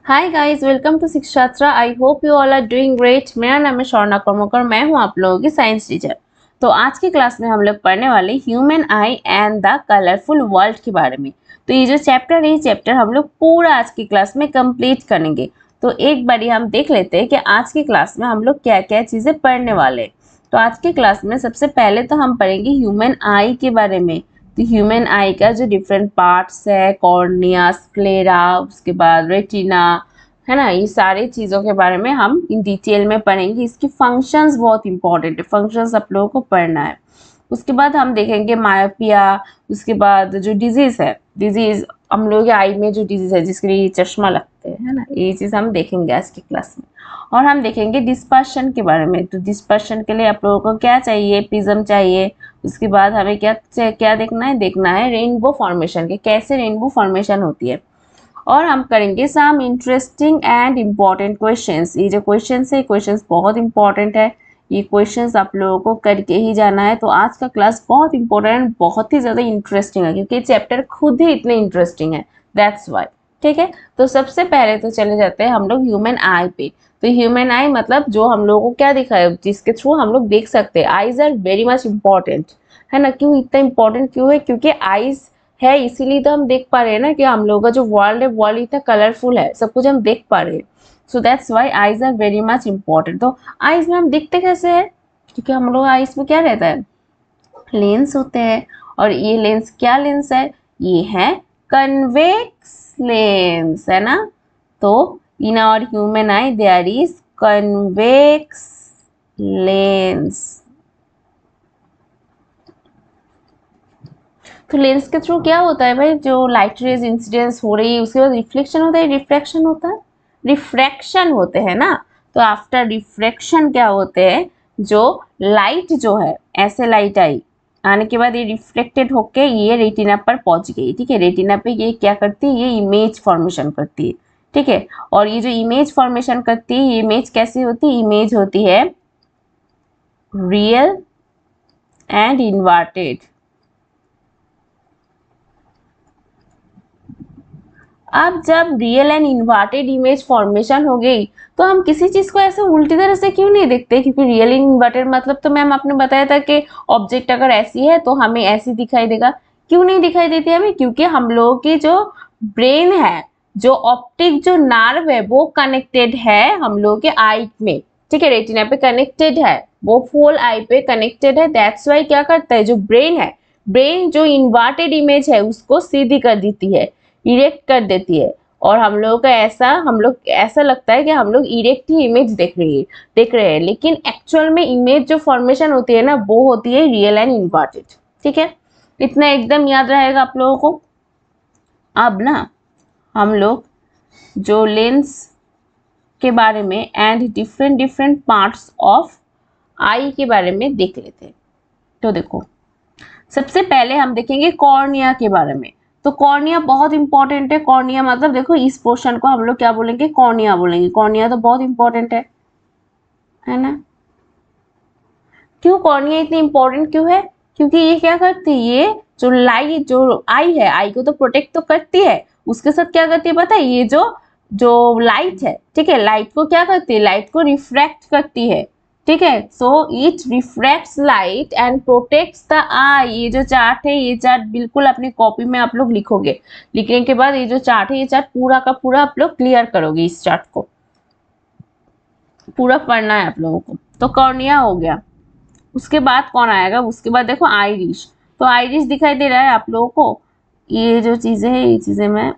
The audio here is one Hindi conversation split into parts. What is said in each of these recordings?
Hi guys, welcome to Shikshatra. I hope you all are doing great. मेरा नाम है शौर्णा कर्मकर, मैं हूं आप लोगों की साइंस टीचर। तो आज की क्लास में हम लोग पढ़ने वाले human I and the colourful world के बारे में। तो ये जो चैप्टर है, ये चैप्टर हम लोग पूरा आज की क्लास में कंप्लीट करेंगे। तो एक बारी हम देख लेते हैं कि आज की क्लास में हम लोग क्या क्या चीज़ें पढ़ने वाले हैं। तो आज की क्लास में सबसे पहले तो हम पढ़ेंगे ह्यूमन आई के बारे में। तो ह्यूमन आई का जो डिफरेंट पार्ट्स है, कॉर्निया, स्क्लेरा, उसके बाद रेटिना, है ना, ये सारी चीज़ों के बारे में हम इन डिटेल में पढ़ेंगे। इसकी फंक्शंस बहुत इंपॉर्टेंट है, फंक्शंस आप लोगों को पढ़ना है। उसके बाद हम देखेंगे मायोपिया। उसके बाद जो डिजीज़ है, डिजीज़ हम लोग के आई में जो डिजीज़ है जिसके लिए चश्मा लगते हैं, है ना, ये चीज़ हम देखेंगे आज की क्लास में। और हम देखेंगे डिस्पर्शन के बारे में। तो डिस्पर्शन के लिए आप लोगों को क्या चाहिए, प्रिज्म चाहिए। उसके बाद हमें क्या क्या देखना है रेनबो फॉर्मेशन के, कैसे रेनबो फॉर्मेशन होती है। और हम करेंगे some interesting and important questions. ये जो क्वेश्चंस है, क्वेश्चंस बहुत इंपॉर्टेंट है। ये क्वेश्चंस आप लोगों को करके ही जाना है। तो आज का क्लास बहुत इंपॉर्टेंट, बहुत ही ज़्यादा इंटरेस्टिंग है, क्योंकि चैप्टर खुद ही इतने इंटरेस्टिंग है, दैट्स वाई। ठीक है, तो सबसे पहले तो चले जाते हैं हम लोग ह्यूमन आई पे। तो ह्यूमन आई मतलब जो हम लोगों को क्या दिखा है, जिसके थ्रू हम लोग देख सकते हैं। Eyes are very much important, है ना। क्यों इतना इम्पोर्टेंट क्यों है? क्योंकि आईज है, इसीलिए तो हम देख पा रहे हैं ना कि हम लोगों का जो वर्ल्ड है, वर्ल्ड इतना कलरफुल है, सब कुछ हम देख पा रहे हैं। So that's why eyes are very much important. तो आईज में हम दिखते कैसे हैं? क्योंकि हम लोग आईज में क्या रहता है, लेंस होते हैं। और ये लेंस क्या लेंस है? ये है कन्वेक्स लेंस, है ना। तो in our human eye there is convex lens. तो लेंस के थ्रू क्या होता है भाई, जो लाइट रेज इंसिडेंस हो रही है उसके बाद रिफ्लेक्शन होता है, रिफ्रैक्शन होता है, रिफ्रैक्शन होते हैं ना। तो आफ्टर रिफ्रैक्शन क्या होते हैं, जो लाइट जो है, ऐसे लाइट आई, आने के बाद ये रिफ्लेक्टेड होके ये रेटिना पर पहुंच गई। ठीक है, रेटिना पे ये क्या करती है, ये इमेज फॉर्मेशन करती है। ठीक है, और ये जो इमेज फॉर्मेशन करती है, ये इमेज कैसी होती है? इमेज होती है रियल एंड इन्वर्टेड। अब जब real and inverted image formation हो गई, तो हम किसी चीज को ऐसे उल्टी तरह से क्यों नहीं देखते? क्योंकि रियल एंड इन्वर्टेड मतलब तो मैम आपने बताया था कि ऑब्जेक्ट अगर ऐसी है तो हमें ऐसी दिखाई देगा। क्यों नहीं दिखाई देती हमें? क्योंकि हम लोगों की जो ब्रेन है, जो ऑप्टिक जो नर्व है, वो कनेक्टेड है हम लोगों के आई में। ठीक है, रेटिना पे कनेक्टेड है, वो फुल आई पे कनेक्टेड है। दैट्स वाई क्या करता है, जो ब्रेन है, ब्रेन जो इन्वर्टेड इमेज है उसको सीधी कर देती है, इरेक्ट कर देती है। और हम लोग का ऐसा, हम लोग ऐसा लगता है कि हम लोग इरेक्ट ही इमेज देख रहे हैं, लेकिन एक्चुअल में इमेज जो फॉर्मेशन होती है ना, वो होती है रियल एंड इन्वर्टेड। ठीक है, इतना एकदम याद रहेगा आप लोगों को। अब ना हम लोग जो लेंस के बारे में and different different parts of eye के बारे में देख लेते हैं। तो देखो, सबसे पहले हम देखेंगे कॉर्निया के बारे में। तो कॉर्निया बहुत इंपॉर्टेंट है। कॉर्निया मतलब देखो, इस पोर्शन को हम लोग क्या बोलेंगे, कॉर्निया बोलेंगे। कॉर्निया तो बहुत इंपॉर्टेंट है ना। क्यों कॉर्निया इतनी इंपॉर्टेंट क्यों है? क्योंकि ये क्या करती है, ये जो लाइट, जो आई है, आई को तो प्रोटेक्ट तो करती है, उसके साथ क्या करती है पता है, ये जो जो लाइट है, ठीक है, लाइट को क्या करती है, लाइट को रिफ्रैक्ट करती है। ठीक है, so it refracts light and protects the eye. ये जो चार्ट है, ये चार्ट बिल्कुल अपनी कॉपी में आप लोग लिखोगे। लिखने के बाद ये जो चार्ट है, ये चार्ट पूरा का पूरा आप लोग क्लियर करोगे। इस चार्ट को पूरा पढ़ना है आप लोगों को। तो कॉर्निया हो गया। उसके बाद कौन आएगा? उसके बाद देखो आइरिश। तो आइरिश दिखाई दे रहा है आप लोगों को। ये जो चीज़ें हैं, ये चीज़ें मैं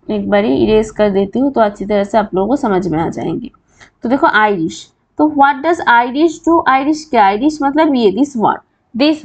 एक बारी इरेज कर देती हूँ तो अच्छी तरह से आप लोगों को समझ में आ जाएंगी। तो देखो आइरिश, तो what does Irish do? Irish क्या? आइरिश मतलब ये दिस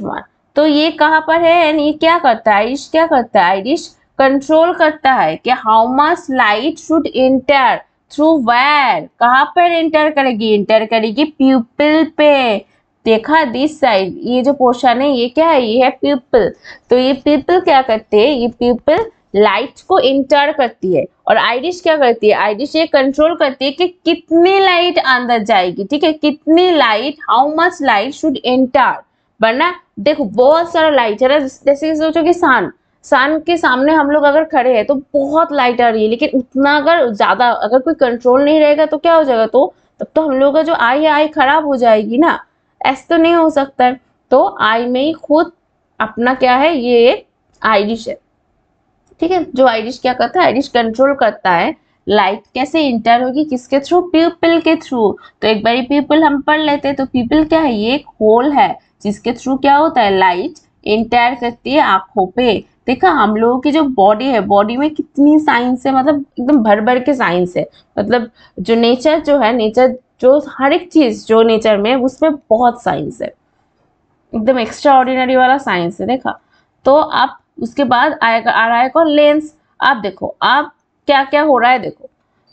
वन। तो ये कहाँ पर है एंड ये क्या करता है? आइरिश क्या करता है? आइरिश कंट्रोल करता है कि how much light should enter through where. कहाँ पर एंटर करेगी? एंटर करेगी प्यूपिल पे। देखा दिस साइड, ये जो पोर्शन है ये क्या है? ये है प्यूपिल। तो ये प्यूपिल क्या करते हैं? ये प्यूपिल लाइट को इंटर करती है। और आइरिश क्या करती है? आइरिश ये कंट्रोल करती है कि कितनी लाइट अंदर जाएगी। ठीक है, कितनी light, how much light should enter. वरना देखो बहुत सारा लाइट है ना, जैसे सोचो कि सन सन के सामने हम लोग अगर खड़े हैं तो बहुत लाइट आ रही है, लेकिन उतना अगर ज्यादा अगर कोई कंट्रोल नहीं रहेगा तो क्या हो जाएगा, तो तब तो हम लोग का जो आई है आई खराब हो जाएगी ना, ऐसा तो नहीं हो सकता है। तो आई में ही खुद अपना क्या है, ये एक आइरिश है, ठीक है। जो आइरिश क्या करता है, आइरिश कंट्रोल करता है लाइट कैसे इंटर होगी, किसके थ्रू, प्यूपिल के थ्रू। तो एक बारी प्यूपिल हम पढ़ लेते हैं, तो प्यूपिल क्या है, ये एक होल है जिसके थ्रू क्या होता है, लाइट इंटर करती है आंखों पे। देखा हम लोगों की जो बॉडी है, बॉडी में कितनी साइंस है, मतलब एकदम भर भर के साइंस है। मतलब जो नेचर जो है, नेचर जो हर एक चीज जो नेचर में उसमें बहुत साइंस है, एकदम एक्स्ट्रा ऑर्डिनरी वाला साइंस है। देखा, तो आप उसके बाद आएगा आ रहा है कौन, लेंस। आप देखो आप क्या क्या हो रहा है, देखो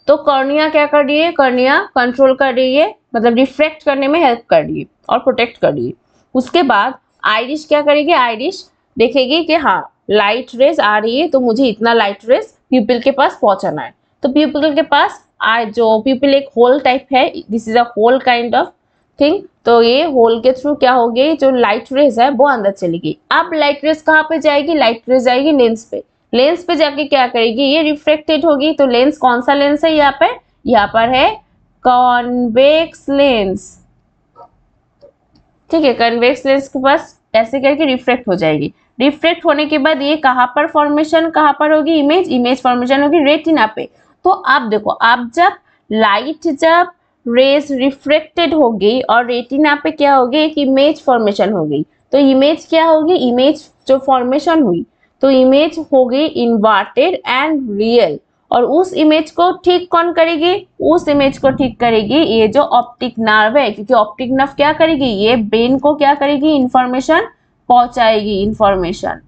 तो कॉर्निया क्या कर रही है, कॉर्निया कंट्रोल कर रही है, मतलब रिफ्लेक्ट करने में हेल्प कर रही है और प्रोटेक्ट कर रही है। उसके बाद आइरिश क्या करेगी, आइरिश देखेगी कि हाँ लाइट रेज आ रही है, तो मुझे इतना लाइट रेज प्यूपिल के पास पहुंचाना है। तो प्यूपिल के पास जो प्यूपिल एक होल टाइप है, this is a hole kind of thing, तो ये होल के थ्रू क्या होगी, जो लाइट रेज है वो अंदर चलेगी। अब लाइट रेज कहाँ पे जाएगी, लाइट रेज जाएगी लेंस पे। लेंस पे जाके क्या करेगी, ये रिफ्लेक्टेड होगी। तो लेंस कौन सा लेंस है यहाँ पर है कॉन्वेक्स लेंस, ठीक है। कन्वेक्स लेंस के पास ऐसे करके रिफ्लेक्ट हो जाएगी। रिफ्लेक्ट होने के बाद ये कहाँ पर फॉर्मेशन, कहाँ पर होगी, इमेज फॉर्मेशन होगी रेटिना पे। तो आप देखो, आप जब लाइट जब रेज रिफ्लेक्टेड होगी और रेटिना पे क्या होगी, एक इमेज फॉर्मेशन होगी। तो इमेज क्या होगी, इमेज जो फॉर्मेशन हुई, तो इमेज होगी इन्वर्टेड एंड रियल। और उस इमेज को ठीक कौन करेगी, उस इमेज को ठीक करेगी ये जो ऑप्टिक नर्व है, क्योंकि ऑप्टिक नर्व क्या करेगी, ये ब्रेन को क्या करेगी, इंफॉर्मेशन पहुंचाएगी, इंफॉर्मेशन।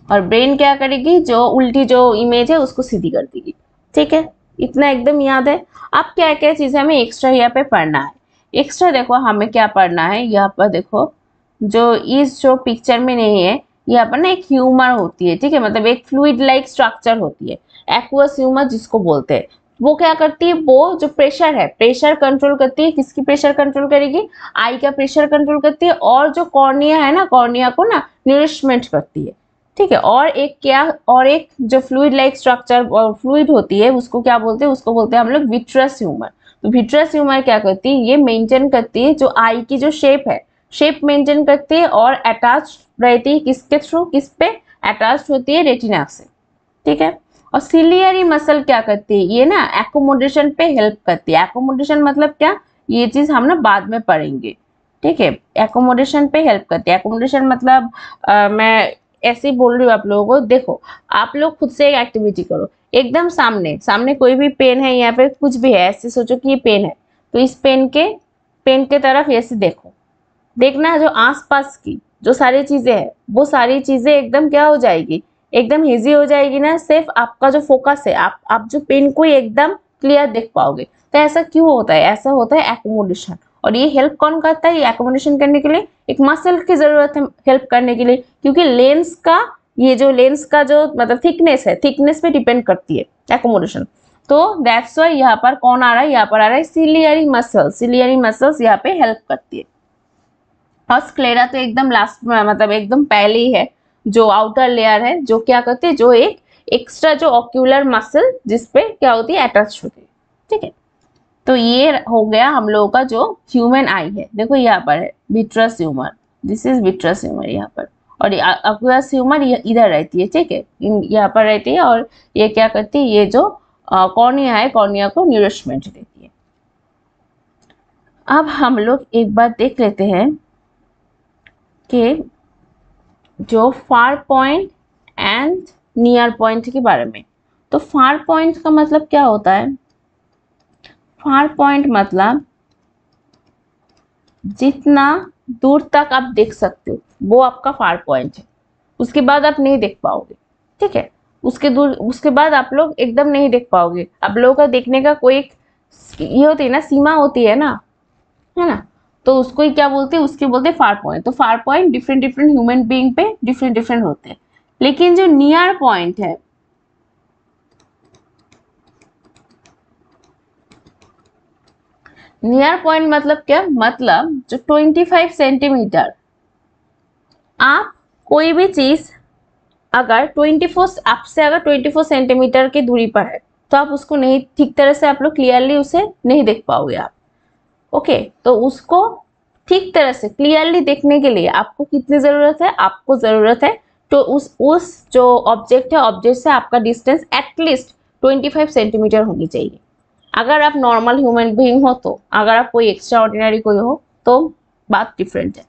और ब्रेन क्या करेगी, जो उल्टी जो इमेज है उसको सीधी कर देगी, ठीक है। इतना एकदम याद है। अब क्या क्या चीजें हमें एक्स्ट्रा यहाँ पे पढ़ना है। एक्स्ट्रा देखो हमें क्या पढ़ना है, यहाँ पर देखो जो इस जो पिक्चर में नहीं है, यहाँ पर ना एक ह्यूमर होती है, ठीक है, मतलब एक फ्लूइड लाइक स्ट्रक्चर होती है, एक्वस ह्यूमर जिसको बोलते हैं। वो क्या करती है, वो जो प्रेशर है, प्रेशर कंट्रोल करती है। किसकी प्रेशर कंट्रोल करेगी, आई का प्रेशर कंट्रोल करती है। और जो कॉर्निया है ना, कॉर्निया को ना नरिशमेंट करती है, ठीक है। और एक क्या, और एक जो फ्लूइड लाइक स्ट्रक्चर फ्लूइड होती है उसको क्या बोलते हैं, उसको बोलते हैं हम लोग विट्रस ह्यूमर। तो विट्रस ह्यूमर क्या करती है, ये मेंटेन करती है जो आई की जो शेप है, शेप मेंटेन करती है और अटैच रहती है किसके थ्रू, किस पे अटैच होती है, रेटिना से, ठीक है। और सिलियरी मसल क्या करती है, ये ना एकोमोडेशन पे हेल्प करती है। एकोमोडेशन मतलब क्या, ये चीज हम ना बाद में पढ़ेंगे, ठीक है। एकोमोडेशन पे हेल्प करती है। एकोमोडेशन मतलब मैं ऐसे ही बोल रही हूँ आप लोगों को। देखो आप लोग खुद से एक एक्टिविटी करो, एकदम सामने सामने कोई भी पेन है या फिर कुछ भी है, ऐसे सोचो कि ये पेन है, तो इस पेन के तरफ ऐसे देखो। देखना जो आसपास की जो सारी चीजें हैं, वो सारी चीजें एकदम क्या हो जाएगी, एकदम इजी हो जाएगी ना। सिर्फ आपका जो फोकस है, आप जो पेन को एकदम क्लियर देख पाओगे। तो ऐसा क्यों होता है, ऐसा होता है एकोमोडेशन। और ये हेल्प कौन करता है, ये एकोमोडेशन करने के लिए एक मसल की जरूरत है हेल्प करने के लिए, क्योंकि लेंस का ये जो लेंस का जो मतलब थिकनेस है, थिकनेस पे डिपेंड करती है एकोमोडेशन। तो दैट्स वाई यहाँ पर कौन आ रहा है, यहाँ पर आ रहा है सिलियरी मसल। सिलियरी मसल्स यहाँ पे हेल्प करती है। और स्क्लेरा तो एकदम लास्ट में, मतलब एकदम पहले ही है, जो आउटर लेयर है, जो क्या करती है, जो एक एक्स्ट्रा जो ऑक्यूलर मसल जिसपे क्या होती है, अटैच होती है, ठीक है। तो ये हो गया हम लोगों का जो ह्यूमन आई है। देखो यहाँ पर है vitreous humour, this is vitreous humour यहाँ पर। और एक्वस ह्यूमर इधर रहती है, ठीक है, यहाँ पर रहती है। और ये क्या करती है, ये जो कॉर्निया है, कॉर्निया को नरिशमेंट देती है। अब हम लोग एक बात देख लेते हैं कि जो far point and near point के बारे में। तो फार पॉइंट का मतलब क्या होता है, फार पॉइंट मतलब जितना दूर तक आप देख सकते हो वो आपका फार पॉइंट है, उसके बाद आप नहीं देख पाओगे, ठीक है। उसके बाद आप लोग एकदम नहीं देख पाओगे। आप लोगों का देखने का कोई एक ये होती है ना, सीमा होती है ना, तो उसको ही क्या बोलते हैं, उसके बोलते हैं फार पॉइंट। तो far point different different human being पे डिफरेंट डिफरेंट होते हैं। लेकिन जो नियर पॉइंट है, नियर पॉइंट मतलब क्या, मतलब जो 25 सेंटीमीटर आप कोई भी चीज अगर 24 आपसे अगर 24 सेंटीमीटर की दूरी पर है तो आप उसको नहीं ठीक तरह से आप लोग क्लियरली उसे नहीं देख पाओगे आप। ओके, तो उसको ठीक तरह से क्लियरली देखने के लिए आपको कितनी जरूरत है, आपको जरूरत है तो उस जो ऑब्जेक्ट है ऑब्जेक्ट से आपका डिस्टेंस एटलीस्ट 25 सेंटीमीटर होनी चाहिए। अगर आप नॉर्मल ह्यूमन बीइंग हो तो, अगर आप कोई एक्स्ट्रा ऑर्डिनरी कोई हो तो बात डिफरेंट है।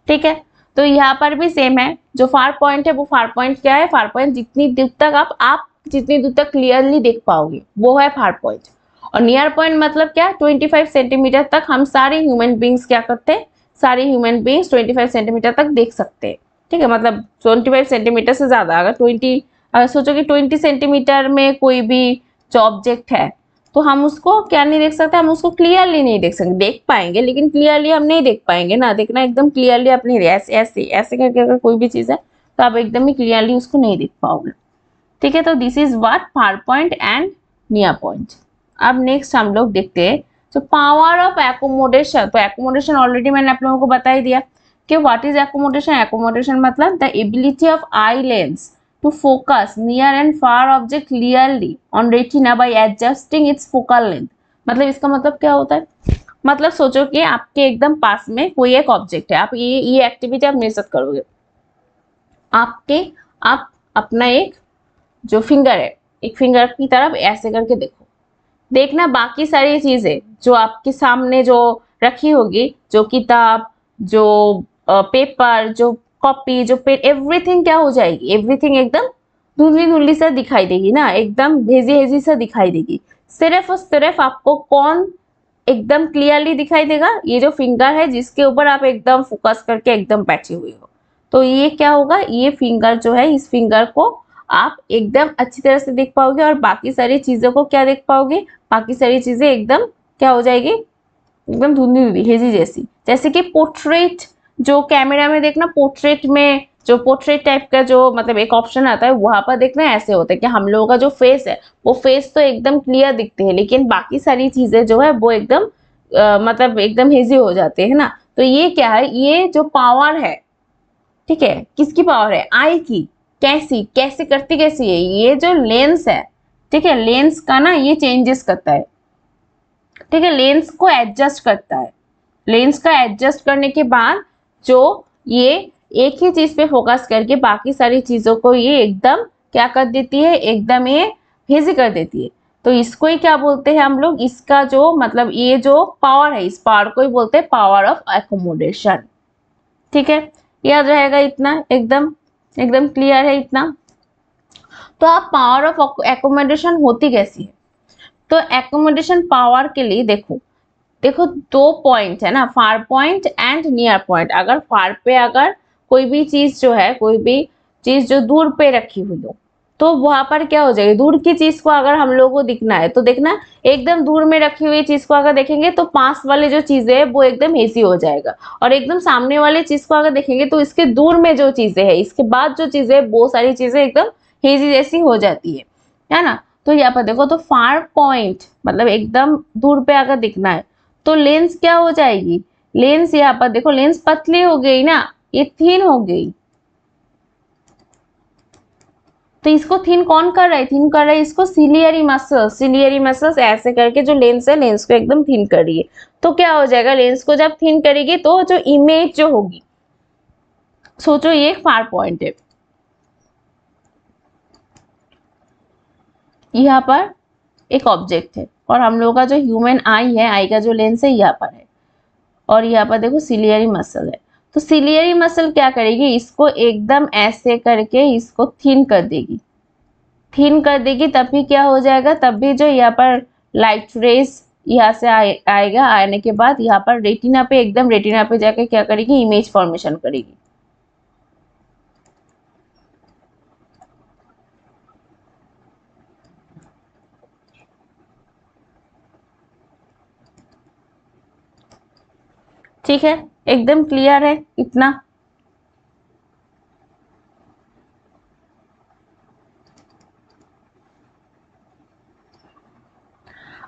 ठीक है, तो यहाँ पर भी सेम है। जो फार पॉइंट है वो फार पॉइंट क्या है, फार पॉइंट जितनी दूर तक आप जितनी दूर तक क्लियरली देख पाओगे वो है फार पॉइंट। और नियर पॉइंट मतलब क्या, 25 सेंटीमीटर तक हम सारे ह्यूमन बींग्स क्या करते हैं, सारे ह्यूमन बींग्स 25 सेंटीमीटर तक देख सकते हैं। ठीक है, मतलब 25 सेंटीमीटर से ज्यादा अगर 20, अगर सोचो कि 20 सेंटीमीटर में कोई भी जो ऑब्जेक्ट है तो हम उसको क्या नहीं देख सकते, हम उसको क्लियरली नहीं देख सकते। देख पाएंगे लेकिन क्लियरली हम नहीं देख पाएंगे ना, देखना एकदम क्लियरली आप नहीं, ऐसे ऐसे ऐसे करके अगर कोई भी चीज है तो आप एकदम ही क्लियरली उसको नहीं देख पाओगे। ठीक है, तो this is what far point and near point. अब नेक्स्ट हम लोग देखते हैं तो पावर ऑफ एकोमोडेशन। तो एकोमोडेशन ऑलरेडी मैंने आप लोगों को बता ही दिया कि व्हाट इज एकोमोडेशन। एकोमोडेशन मतलब the ability of eye lens to focus near and far object clearly on retina by adjusting its focal length। मतलब इसका मतलब क्या होता है, मतलब सोचो कि आपके एकदम पास में कोई एक ऑब्जेक्ट है, आप ये एक्टिविटी आप मेरे साथ करोगे। आप अपना एक जो फिंगर है, एक फिंगर की तरफ ऐसे करके देखो, देखना बाकी सारी चीजें जो आपके सामने जो रखी होगी, जो किताब, जो पेपर, जो कॉपी, जो पेन, एवरीथिंग क्या हो जाएगी, एवरीथिंग एकदम धुंधली धुंधली सा दिखाई देगी ना, एकदम भेजी हेजी सा दिखाई देगी। सिर्फ और सिर्फ आपको कौन एकदम क्लियरली दिखाई देगा, ये जो फिंगर है जिसके ऊपर आप एकदम फोकस करके एकदम बैठे हुए हो। तो ये क्या होगा, ये फिंगर जो है, इस फिंगर को आप एकदम अच्छी तरह से देख पाओगे और बाकी सारी चीजों को क्या देख पाओगे, बाकी सारी चीजें एकदम क्या हो जाएगी, एकदम धुंधली धुंधली हेजी जैसी। जैसे कि पोर्ट्रेट, जो कैमरा में देखना, पोर्ट्रेट में जो पोर्ट्रेट टाइप का जो मतलब एक ऑप्शन आता है वहां पर देखना ऐसे होता है कि हम लोगों का जो फेस है वो फेस तो एकदम क्लियर दिखते हैं लेकिन बाकी सारी चीजें जो है वो एकदम मतलब एकदम हेजी हो जाते हैं ना। तो ये क्या है, ये जो पावर है, ठीक है, किसकी पावर है, आई की। कैसी, कैसे करती कैसी है, ये जो लेंस है, ठीक है, लेंस का ना ये चेंजेस करता है। ठीक है, लेंस को एडजस्ट करता है। लेंस का एडजस्ट करने के बाद जो ये एक ही चीज पे फोकस करके बाकी सारी चीजों को ये एकदम क्या कर देती है, एकदम ये हेजी कर देती है। तो इसको ही क्या बोलते हैं हम लोग, इसका जो मतलब ये जो पावर है, इस पावर को ही बोलते हैं पावर ऑफ एकोमोडेशन। ठीक है, याद रहेगा इतना, एकदम एकदम क्लियर है इतना। तो आप पावर ऑफ एकोमोडेशन होती कैसी है, तो एकोमोडेशन पावर के लिए देखो दो पॉइंट है ना, far point and near point. अगर फार पे अगर कोई भी चीज जो है, कोई भी चीज जो दूर पे रखी हुई हो तो वहां पर क्या हो जाएगी, दूर की चीज को अगर हम लोगों को दिखना है तो देखना एकदम दूर में रखी हुई चीज को अगर देखेंगे तो पास वाले जो चीजें है वो एकदम हेजी हो जाएगा, और एकदम सामने वाले चीज को अगर देखेंगे तो इसके दूर में जो चीजें है, इसके बाद जो चीजें है वो सारी चीजें एकदम हेजी जैसी हो जाती है ना। तो यहाँ पर देखो, तो फार पॉइंट मतलब एकदम दूर पे अगर दिखना है तो लेंस क्या हो जाएगी, लेंस यहाँ पर देखो, लेंस पतली हो गई ना, ये थीन हो गई। तो इसको थीन कौन कर रहा है, थीन कर रहा है इसको सिलियरी मसल्स। सिलियरी मसल्स ऐसे करके जो लेंस है, लेंस को एकदम थीन कर रही है। तो क्या हो जाएगा, लेंस को जब थीन करेगी तो जो इमेज जो होगी, सोचो ये फार पॉइंट है, यहाँ पर एक ऑब्जेक्ट है और हम लोग का जो ह्यूमन आई है, आई का जो लेंस है यहाँ पर है, और यहाँ पर देखो सिलियरी मसल है। तो सिलियरी मसल क्या करेगी, इसको एकदम ऐसे करके इसको थीन कर देगी, थीन कर देगी, तभी क्या हो जाएगा, तब भी जो यहाँ पर लाइट रेज यहाँ से आएगा, आने के बाद यहाँ पर रेटिना पे, एकदम रेटिना पे जाके क्या करेगी, इमेज फॉर्मेशन करेगी। ठीक है, एकदम क्लियर है इतना।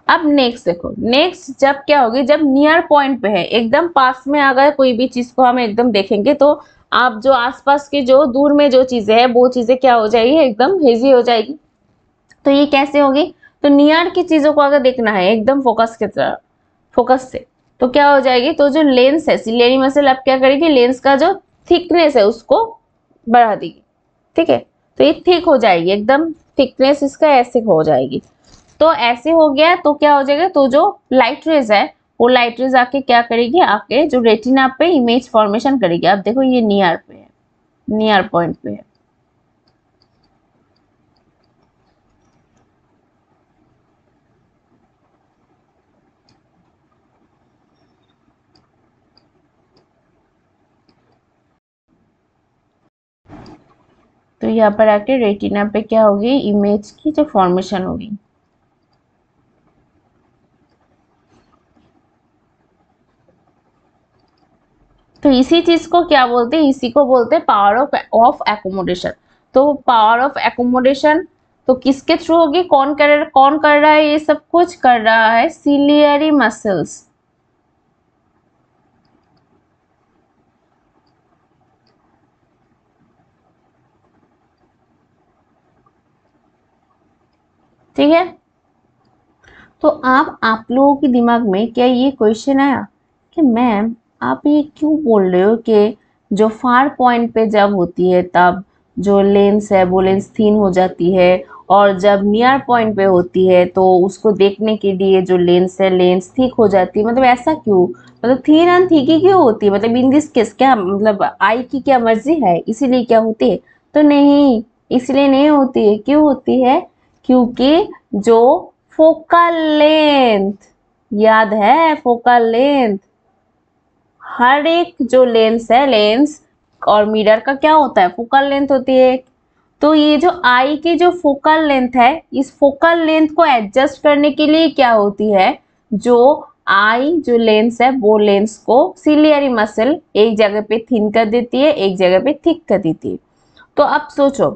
अब नेक्स्ट देखो, नेक्स्ट जब क्या होगी, जब नियर पॉइंट पे है, एकदम पास में अगर कोई भी चीज को हम एकदम देखेंगे तो आप जो आसपास के जो दूर में जो चीजें है वो चीजें क्या हो जाएगी, एकदम हेजी हो जाएगी। तो ये कैसे होगी, तो नियर की चीजों को अगर देखना है एकदम फोकस की तरह, फोकस से, तो क्या हो जाएगी, तो जो लेंस है सिलियरी मसल अब क्या करेगी, लेंस का जो थिकनेस है उसको बढ़ा देगी। ठीक है, तो ये थिक हो जाएगी, एकदम थिकनेस इसका ऐसे हो जाएगी। तो ऐसे हो गया तो क्या हो जाएगा, तो जो लाइट रेज है वो लाइट रेज आके क्या करेगी, आके जो रेटिना पे इमेज फॉर्मेशन करेगी। अब देखो ये नियर पे है, नियर पॉइंट पे है। तो यहाँ पर आके रेटिना पे क्या होगी, इमेज की जो फॉर्मेशन होगी। तो इसी चीज को क्या बोलते हैं, इसी को बोलते हैं पावर ऑफ एकोमोडेशन। तो पावर ऑफ एकोमोडेशन तो किसके थ्रू होगी, कौन कर रहा है, ये सब कुछ कर रहा है सिलियरी मसल्स। ठीक है, तो आप लोगों के दिमाग में क्या ये क्वेश्चन आया कि मैम आप ये क्यों बोल रहे हो कि जो फार पॉइंट पे जब होती है तब जो लेंस है वो लेंस थिन हो जाती है, और जब नियर पॉइंट पे होती है तो उसको देखने के लिए जो लेंस है लेंस थिक हो जाती है, मतलब ऐसा क्यों, मतलब थिन एंड थिक ही क्यों होती है, मतलब इन दिस केस क्या मतलब आई की क्या मर्जी है इसीलिए क्या होती है, तो नहीं, इसलिए नहीं होती है, क्यों होती है, क्योंकि जो फोकल लेंथ, याद है फोकल लेंथ, हर एक जो लेंस है, लेंस और मिरर का क्या होता है, फोकल लेंथ होती है। तो ये जो आई की जो फोकल लेंथ है, इस फोकल लेंथ को एडजस्ट करने के लिए क्या होती है, जो आई जो लेंस है वो लेंस को सिलियरी मसल एक जगह पे थिन कर देती है, एक जगह पे थिक कर देती है। तो अब सोचो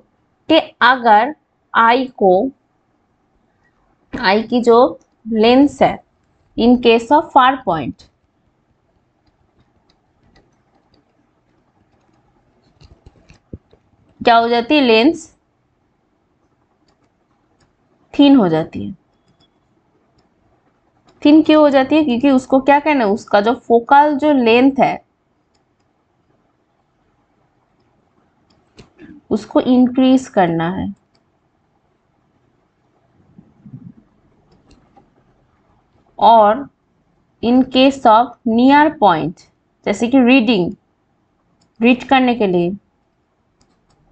कि अगर आई को, आई की जो लेंस है in case of far point, क्या हो जाती है, लेंस थिन हो जाती है। थिन क्यों हो जाती है, क्योंकि उसको क्या कहना है, उसका जो फोकल जो लेंथ है उसको इंक्रीज करना है। और in case of near point, जैसे कि रीड करने के लिए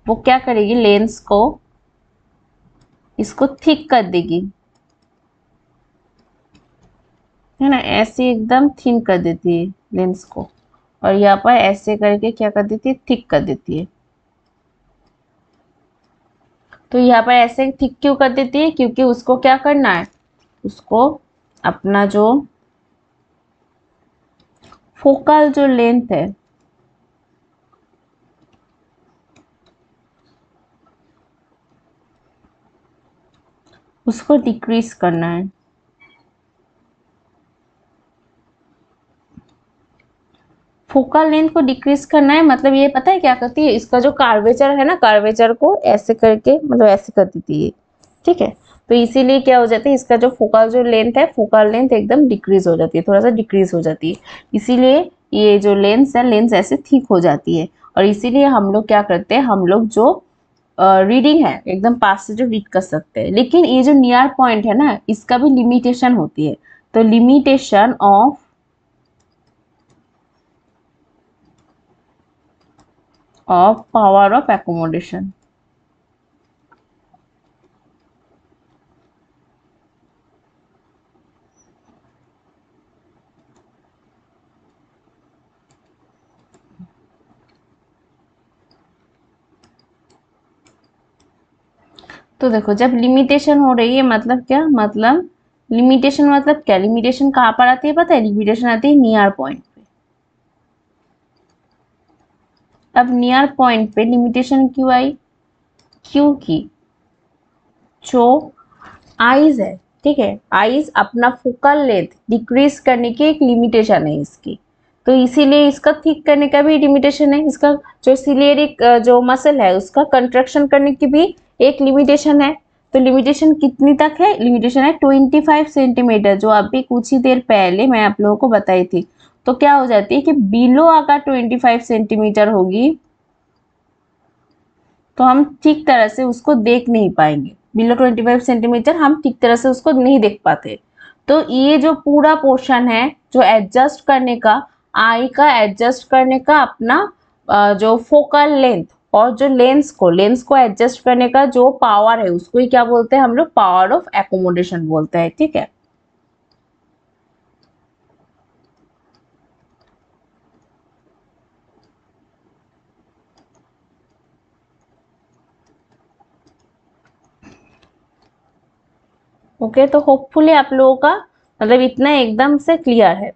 वो क्या करेगी, लेंस को इसको थिक कर देगी, है ना, ऐसे एकदम थिन कर देती है लेंस को, और यहाँ पर ऐसे करके क्या कर देती है, थिक कर देती है। तो यहाँ पर ऐसे थिक क्यों कर देती है, क्योंकि उसको क्या करना है, उसको अपना जो फोकल जो लेंथ है उसको डिक्रीज करना है। फोकल लेंथ को डिक्रीज करना है मतलब ये पता है क्या करती है, इसका जो कार्वेचर है ना, कार्वेचर को ऐसे करके मतलब ऐसे कर देती है। ठीक है, तो इसीलिए क्या हो जाता है, इसका जो फोकल जो लेंथ है, फोकल लेंथ एकदम डिक्रीज हो जाती है, थोड़ा सा डिक्रीज हो जाती है। इसीलिए ये जो लेंस है, लेंस ऐसे थिक हो जाती है। और इसीलिए हम लोग क्या करते हैं, हम लोग जो रीडिंग है एकदम पास से जो रीड कर सकते हैं, लेकिन ये जो नियर पॉइंट है ना इसका भी लिमिटेशन होती है। तो limitation of power of accommodation. तो देखो जब लिमिटेशन हो रही है मतलब क्या, मतलब लिमिटेशन मतलब क्या, लिमिटेशन कहाँ पर आती है पता है, लिमिटेशन आती है नियर पॉइंट पे। अब नियर पॉइंट पे लिमिटेशन क्यों आई, क्योंकि जो आईज है, ठीक है, आईज अपना फोकल लेंथ डिक्रीज करने की एक लिमिटेशन है इसकी। तो इसीलिए इसका थिक करने का भी लिमिटेशन है। इसका जो सिलियरिक जो मसल है उसका कंट्रक्शन करने की भी एक लिमिटेशन है। तो लिमिटेशन कितनी तक है? लिमिटेशन है 25 सेंटीमीटर, जो अभी कुछ ही देर पहले मैं आप लोगों को बताई थी। तो क्या हो जाती है कि बिलो अगर 25 सेंटीमीटर होगी तो हम ठीक तरह से उसको देख नहीं पाएंगे। बिलो 25 सेंटीमीटर हम ठीक तरह से उसको नहीं देख पाते। तो ये जो पूरा पोर्शन है जो एडजस्ट करने का, आई का एडजस्ट करने का अपना जो फोकल लेंथ और जो लेंस को एडजस्ट करने का जो पावर है उसको ही क्या बोलते हैं हम लोग? पावर ऑफ एकोमोडेशन बोलते हैं। ठीक है। ओके, तो होपफुली आप लोगों का मतलब इतना एकदम से क्लियर है।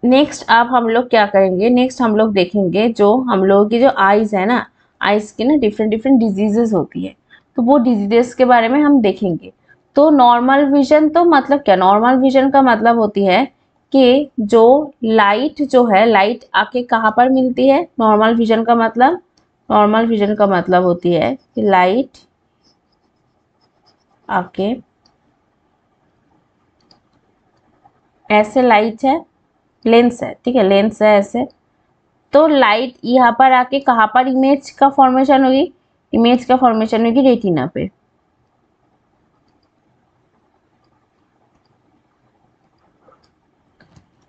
नेक्स्ट अब हम लोग क्या करेंगे? नेक्स्ट हम लोग देखेंगे जो हम लोगों की जो आईज है ना, आईज की ना डिफरेंट डिफरेंट डिजीजेस होती है, तो वो डिजीजेस के बारे में हम देखेंगे। तो नॉर्मल विजन तो मतलब क्या? नॉर्मल विजन का मतलब होती है कि जो लाइट जो है, लाइट आके कहाँ पर मिलती है? नॉर्मल विजन का मतलब, नॉर्मल विजन का मतलब होती है कि लाइट आके ऐसे, लाइट है, लेंस है, ठीक है, लेंस है ऐसे, तो लाइट यहाँ पर आके कहाँ पर इमेज का फॉर्मेशन होगी? इमेज का फॉर्मेशन होगी रेटिना पे।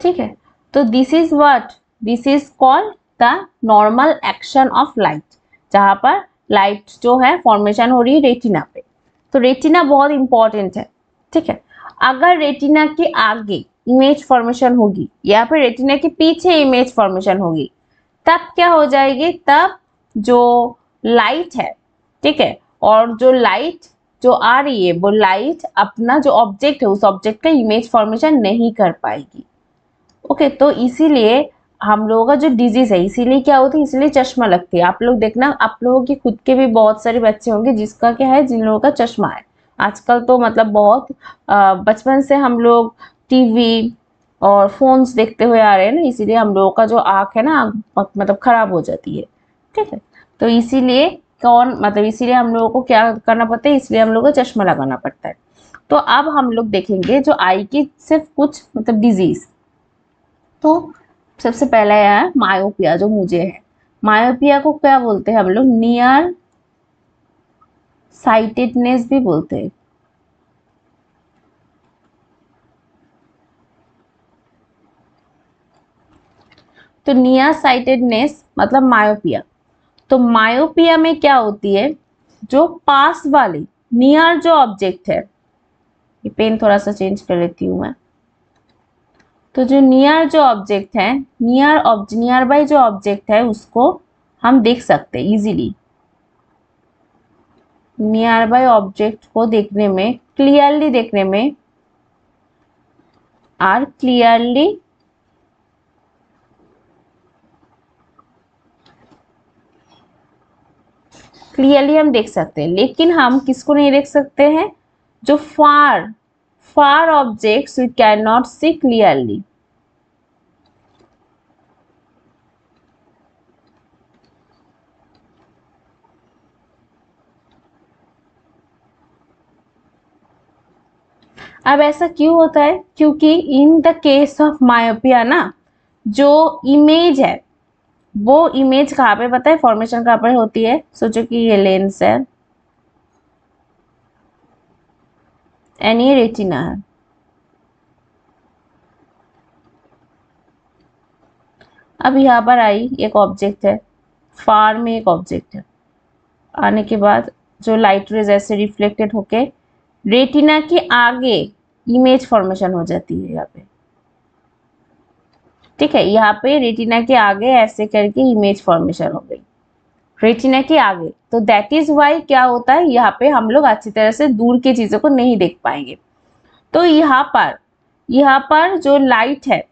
ठीक है। तो this is what? This is called the normal action of light, जहां पर लाइट जो है फॉर्मेशन हो रही है रेटिना पे। तो रेटिना बहुत इंपॉर्टेंट है। ठीक है। अगर रेटिना के आगे इमेज फॉर्मेशन होगी या फिर रेटिना के पीछे इमेज फॉर्मेशन होगी, तब क्या हो जाएगी? तब जो लाइट है, ठीक है, और जो लाइट जो आ रही है वो लाइट अपना जो ऑब्जेक्ट है उस ऑब्जेक्ट का इमेज फॉर्मेशन नहीं कर पाएगी। ओके, तो इसीलिए हम लोगों का जो डिजीज है, इसीलिए क्या होती है? इसीलिए चश्मा लगती है। आप लोग देखना, आप लोगों के खुद के भी बहुत सारे बच्चे होंगे जिसका क्या है, जिन लोगों का चश्मा है। आजकल तो मतलब बहुत बचपन से हम लोग टीवी और फोन्स देखते हुए आ रहे हैं ना, इसीलिए हम लोगों का जो आँख है ना मतलब खराब हो जाती है। ठीक है। तो इसीलिए कौन मतलब इसीलिए हम लोगों को क्या करना पड़ता है? इसलिए हम लोगों को चश्मा लगाना पड़ता है। तो अब हम लोग देखेंगे जो आई की सिर्फ कुछ मतलब डिजीज। तो सबसे पहला है मायोपिया, जो मुझे है। मायोपिया को क्या बोलते हैं हम लोग? नियर साइटेडनेस भी बोलते हैं। तो नियर साइटेडनेस मतलब मायोपिया। तो मायोपिया में क्या होती है? जो पास वाली नियर जो ऑब्जेक्ट है, ये पेन थोड़ा सा चेंज कर लेती हूँ मैं। तो जो नियर जो ऑब्जेक्ट है, नियर बाई जो ऑब्जेक्ट है उसको हम देख सकते हैं इजीली। नियर बाय ऑब्जेक्ट को देखने में, क्लियरली देखने में, आर क्लियरली हम देख सकते हैं। लेकिन हम किसको नहीं देख सकते हैं? जो far far objects we can not see clearly. अब ऐसा क्यों होता है? क्योंकि in the case of myopia ना, जो इमेज है वो इमेज कहाँ पे पता है फॉर्मेशन कहाँ पर होती है? सोचो कि ये लेंस है एंड ये रेटिना है। अब यहाँ पर आई एक ऑब्जेक्ट है, फार में एक ऑब्जेक्ट है, आने के बाद जो लाइट रेज ऐसे रिफ्लेक्टेड होके रेटिना के आगे इमेज फॉर्मेशन हो जाती है यहाँ पे। ठीक है, यहाँ पे रेटिना के आगे ऐसे करके इमेज फॉर्मेशन हो गई रेटिना के आगे। तो दैट इज वाई क्या होता है, यहाँ पे हम लोग अच्छी तरह से दूर की चीजों को नहीं देख पाएंगे। तो यहाँ पर जो लाइट है,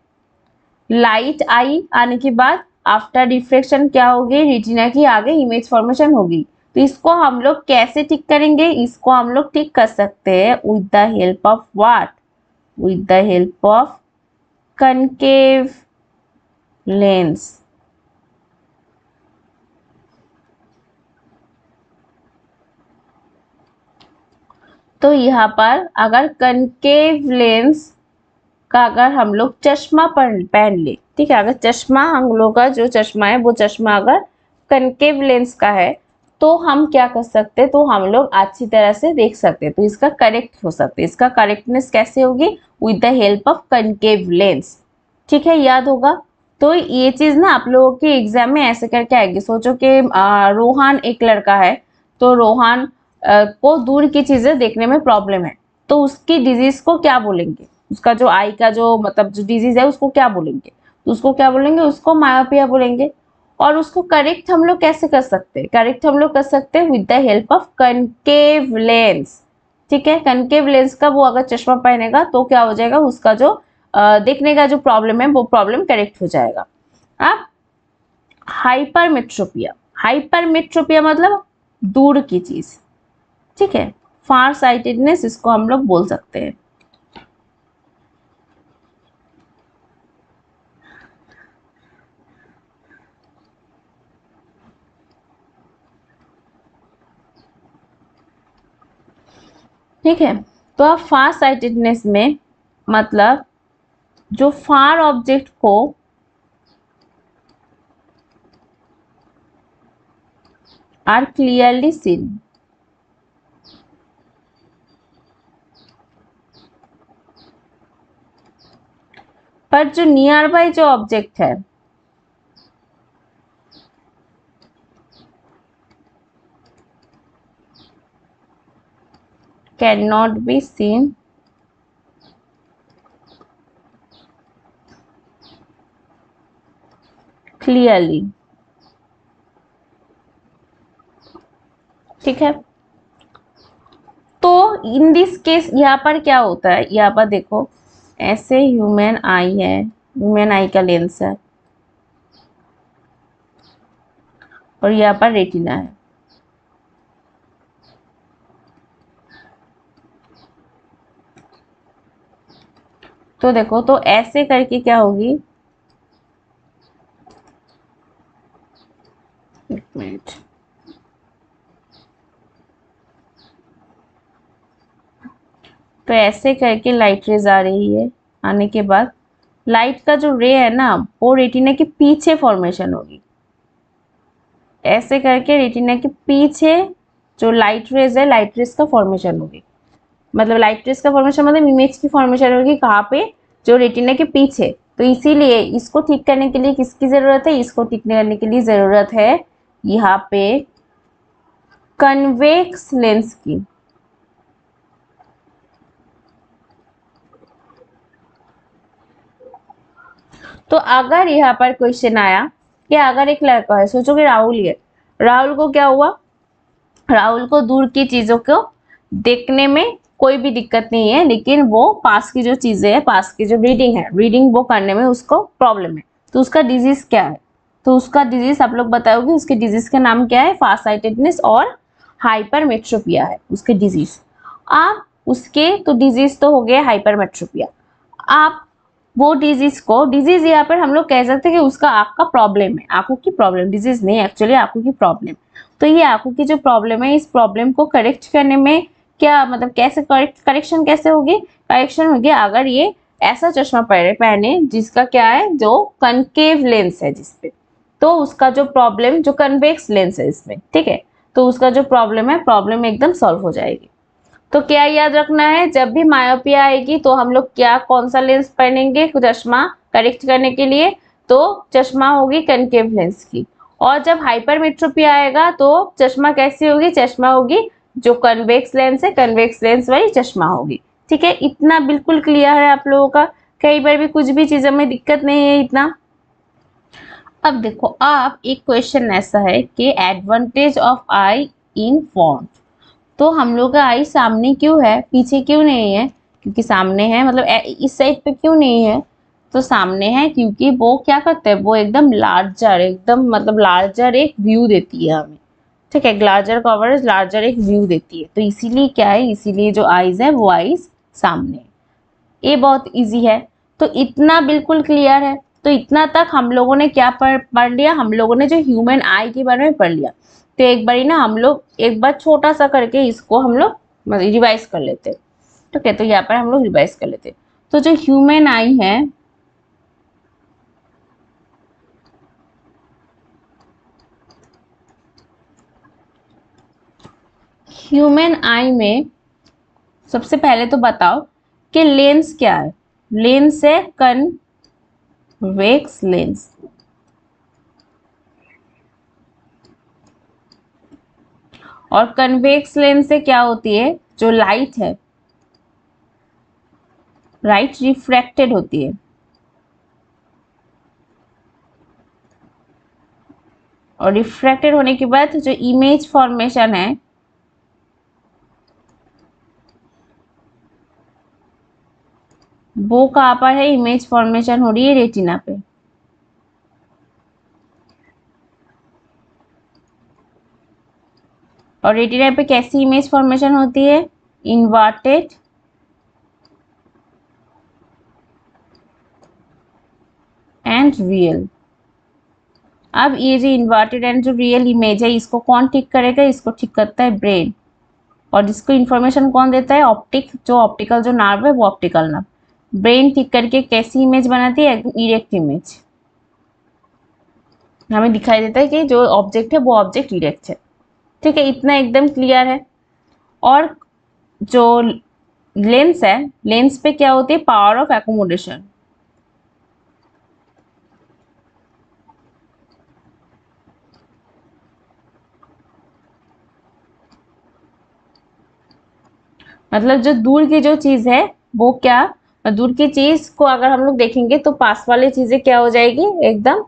लाइट आई, आने के बाद आफ्टर रिफ्लेक्शन क्या होगी? रेटिना के आगे इमेज फॉर्मेशन होगी। तो इसको हम लोग कैसे ठीक करेंगे? इसको हम लोग ठीक कर सकते हैं with the help of what? With the help of concave lens. तो यहाँ पर अगर कनकेव लेंस का अगर हम लोग चश्मा पहन ले, ठीक है, अगर चश्मा हम लोग का जो चश्मा है वो चश्मा अगर कनकेव लेंस का है तो हम क्या कर सकते हैं, तो हम लोग अच्छी तरह से देख सकते हैं, तो इसका करेक्ट हो सकते हैं। इसका करेक्टनेस कैसे होगी, with the help of concave lens. ठीक है, याद होगा। तो ये चीज ना आप लोगों के एग्जाम में ऐसे करके आएगी। सोचो कि रोहान एक लड़का है, तो रोहान को दूर की चीजें देखने में प्रॉब्लम है, तो उसकी डिजीज को क्या बोलेंगे, उसका जो आई का जो मतलब जो डिजीज है उसको क्या बोलेंगे, तो उसको क्या बोलेंगे, उसको मायोपिया बोलेंगे। और उसको करेक्ट हम लोग कैसे कर सकते हैं, करेक्ट हम लोग कर सकते हैं with the help of concave lens. ठीक है, कनकेव लेंस का वो अगर चश्मा पहनेगा तो क्या हो जाएगा, उसका जो देखने का जो प्रॉब्लम है वो प्रॉब्लम करेक्ट हो जाएगा। अब हाइपरमेट्रोपिया, हाइपरमेट्रोपिया मतलब दूर की चीज, ठीक है, फार साइटेडनेस इसको हम लोग बोल सकते हैं। ठीक है, तो अब फार साइटेडनेस में मतलब जो फार ऑब्जेक्ट को आर क्लियरली सीन, पर जो नियर बाय जो ऑब्जेक्ट है can not be seen clearly. ठीक है, तो इन दिस केस यहाँ पर क्या होता है, यहाँ पर देखो ऐसे ह्यूमन आई है, ह्यूमन आई का लेंस है और यहाँ पर रेटिना है। तो देखो, तो ऐसे करके क्या होगी, एक मिनट, तो ऐसे करके लाइट रेज आ रही है, आने के बाद लाइट का जो रे है ना वो रेटिना के पीछे फॉर्मेशन होगी। ऐसे करके रेटिना के पीछे जो लाइट रेज है, लाइट रेज का फॉर्मेशन होगी, मतलब लाइट रेज का फॉर्मेशन मतलब इमेज की फॉर्मेशन होगी कहाँ पे, जो रेटिना के पीछे। तो इसीलिए इसको ठीक करने के लिए किसकी जरूरत है, इसको ठीक करने के लिए जरूरत है यहाँ पे कन्वेक्स लेंस की। तो अगर यहाँ पर क्वेश्चन आया कि अगर एक लड़का है, सोचो कि राहुल ही है, राहुल को क्या हुआ, राहुल को दूर की चीजों को देखने में कोई भी दिक्कत नहीं है, लेकिन वो पास की जो चीजें है, पास की जो रीडिंग है, रीडिंग वो करने में उसको प्रॉब्लम है। तो उसका डिजीज क्या है, तो उसका डिजीज आप लोग बताओगे, उसके डिजीज का नाम क्या है, फारसाइटेडनेस और हाइपरमेट्रोपिया है उसके डिजीज। आप उसके तो डिजीज तो हो गया हाइपरमेट्रोपिया। आप वो डिजीज को, डिजीज यहाँ पर हम लोग कह सकते हैं कि उसका आंख का प्रॉब्लम है, आंखों की प्रॉब्लम, डिजीज नहीं एक्चुअली आंखों की प्रॉब्लम। तो ये आंखों की जो प्रॉब्लम है, इस प्रॉब्लम को करेक्ट करने में क्या मतलब कैसे करेक्शन कैसे होगी, करेक्शन होगी अगर ये ऐसा चश्मा पहने जिसका क्या है, जो कनकेव लेंस है जिसपे, तो उसका जो प्रॉब्लम, जो कन्वेक्स लेंस है इसमें, ठीक है, तो उसका जो प्रॉब्लम है, प्रॉब्लम एकदम सॉल्व हो जाएगी। तो क्या याद रखना है, जब भी मायोपिया आएगी तो हम लोग क्या कौन सा लेंस पहनेंगे चश्मा करेक्ट करने के लिए, तो चश्मा होगी कनकेव लेंस की। और जब हाइपरमेट्रोपिया आएगा तो चश्मा कैसी होगी, चश्मा होगी जो कन्वेक्स लेंस है, कन्वेक्स लेंस वाली चश्मा होगी। ठीक है, इतना बिल्कुल क्लियर है आप लोगों का, कहीं पर भी कुछ भी चीजों में दिक्कत नहीं है इतना। अब देखो, आप एक क्वेश्चन ऐसा है कि advantage of I in font, तो हम लोग का आई सामने क्यों है, पीछे क्यों नहीं है, क्योंकि सामने है, मतलब इस साइड पे क्यों नहीं है, तो सामने है क्योंकि वो क्या करते हैं, वो एकदम लार्जर, एकदम मतलब लार्जर एक व्यू देती है हमें। ठीक है, लार्जर कवरेज, लार्जर एक व्यू देती है, तो इसीलिए क्या है, इसीलिए जो आईज है वो आईज सामने है। ये बहुत इजी है। तो इतना बिल्कुल क्लियर है। तो इतना तक हम लोगों ने क्या पढ़ लिया, हम लोगों ने जो ह्यूमन आई के बारे में पढ़ लिया। तो एक बारी ना हम लोग एक बार छोटा सा करके इसको हम लोग रिवाइज कर लेते। ठीक है, तो यहाँ पर हम लोग रिवाइज कर लेते। तो जो ह्यूमन आई है, ह्यूमन आई में सबसे पहले तो बताओ कि लेंस क्या है। लेंस है कन्वेक्स लेंस। और कन्वेक्स लेंस से क्या होती है, जो लाइट है राइट रिफ्रैक्टेड होती है। और रिफ्रैक्टेड होने के बाद जो इमेज फॉर्मेशन है वो कहाँ पर है, इमेज फॉर्मेशन हो रही है रेटिना पे। और रेटिना पे कैसी इमेज फॉर्मेशन होती है, इन्वर्टेड एंड रियल। अब ये जो इन्वर्टेड एंड जो रियल इमेज है इसको कौन ठीक करेगा, इसको ठीक करता है ब्रेन। और इसको इन्फॉर्मेशन कौन देता है, ऑप्टिक, जो ऑप्टिकल जो नर्व है वो ऑप्टिकल नर्व। ब्रेन ठीक करके कैसी इमेज बनाती है, इरेक्ट इमेज। हमें दिखाई देता है कि जो ऑब्जेक्ट है वो ऑब्जेक्ट इरेक्ट है। ठीक है, इतना एकदम क्लियर है। और जो लेंस है, लेंस पे क्या होती है, पावर ऑफ एकोमोडेशन। मतलब जो दूर की जो चीज है वो क्या, दूर की चीज को अगर हम लोग देखेंगे तो पास वाली चीजें क्या हो जाएगी, एकदम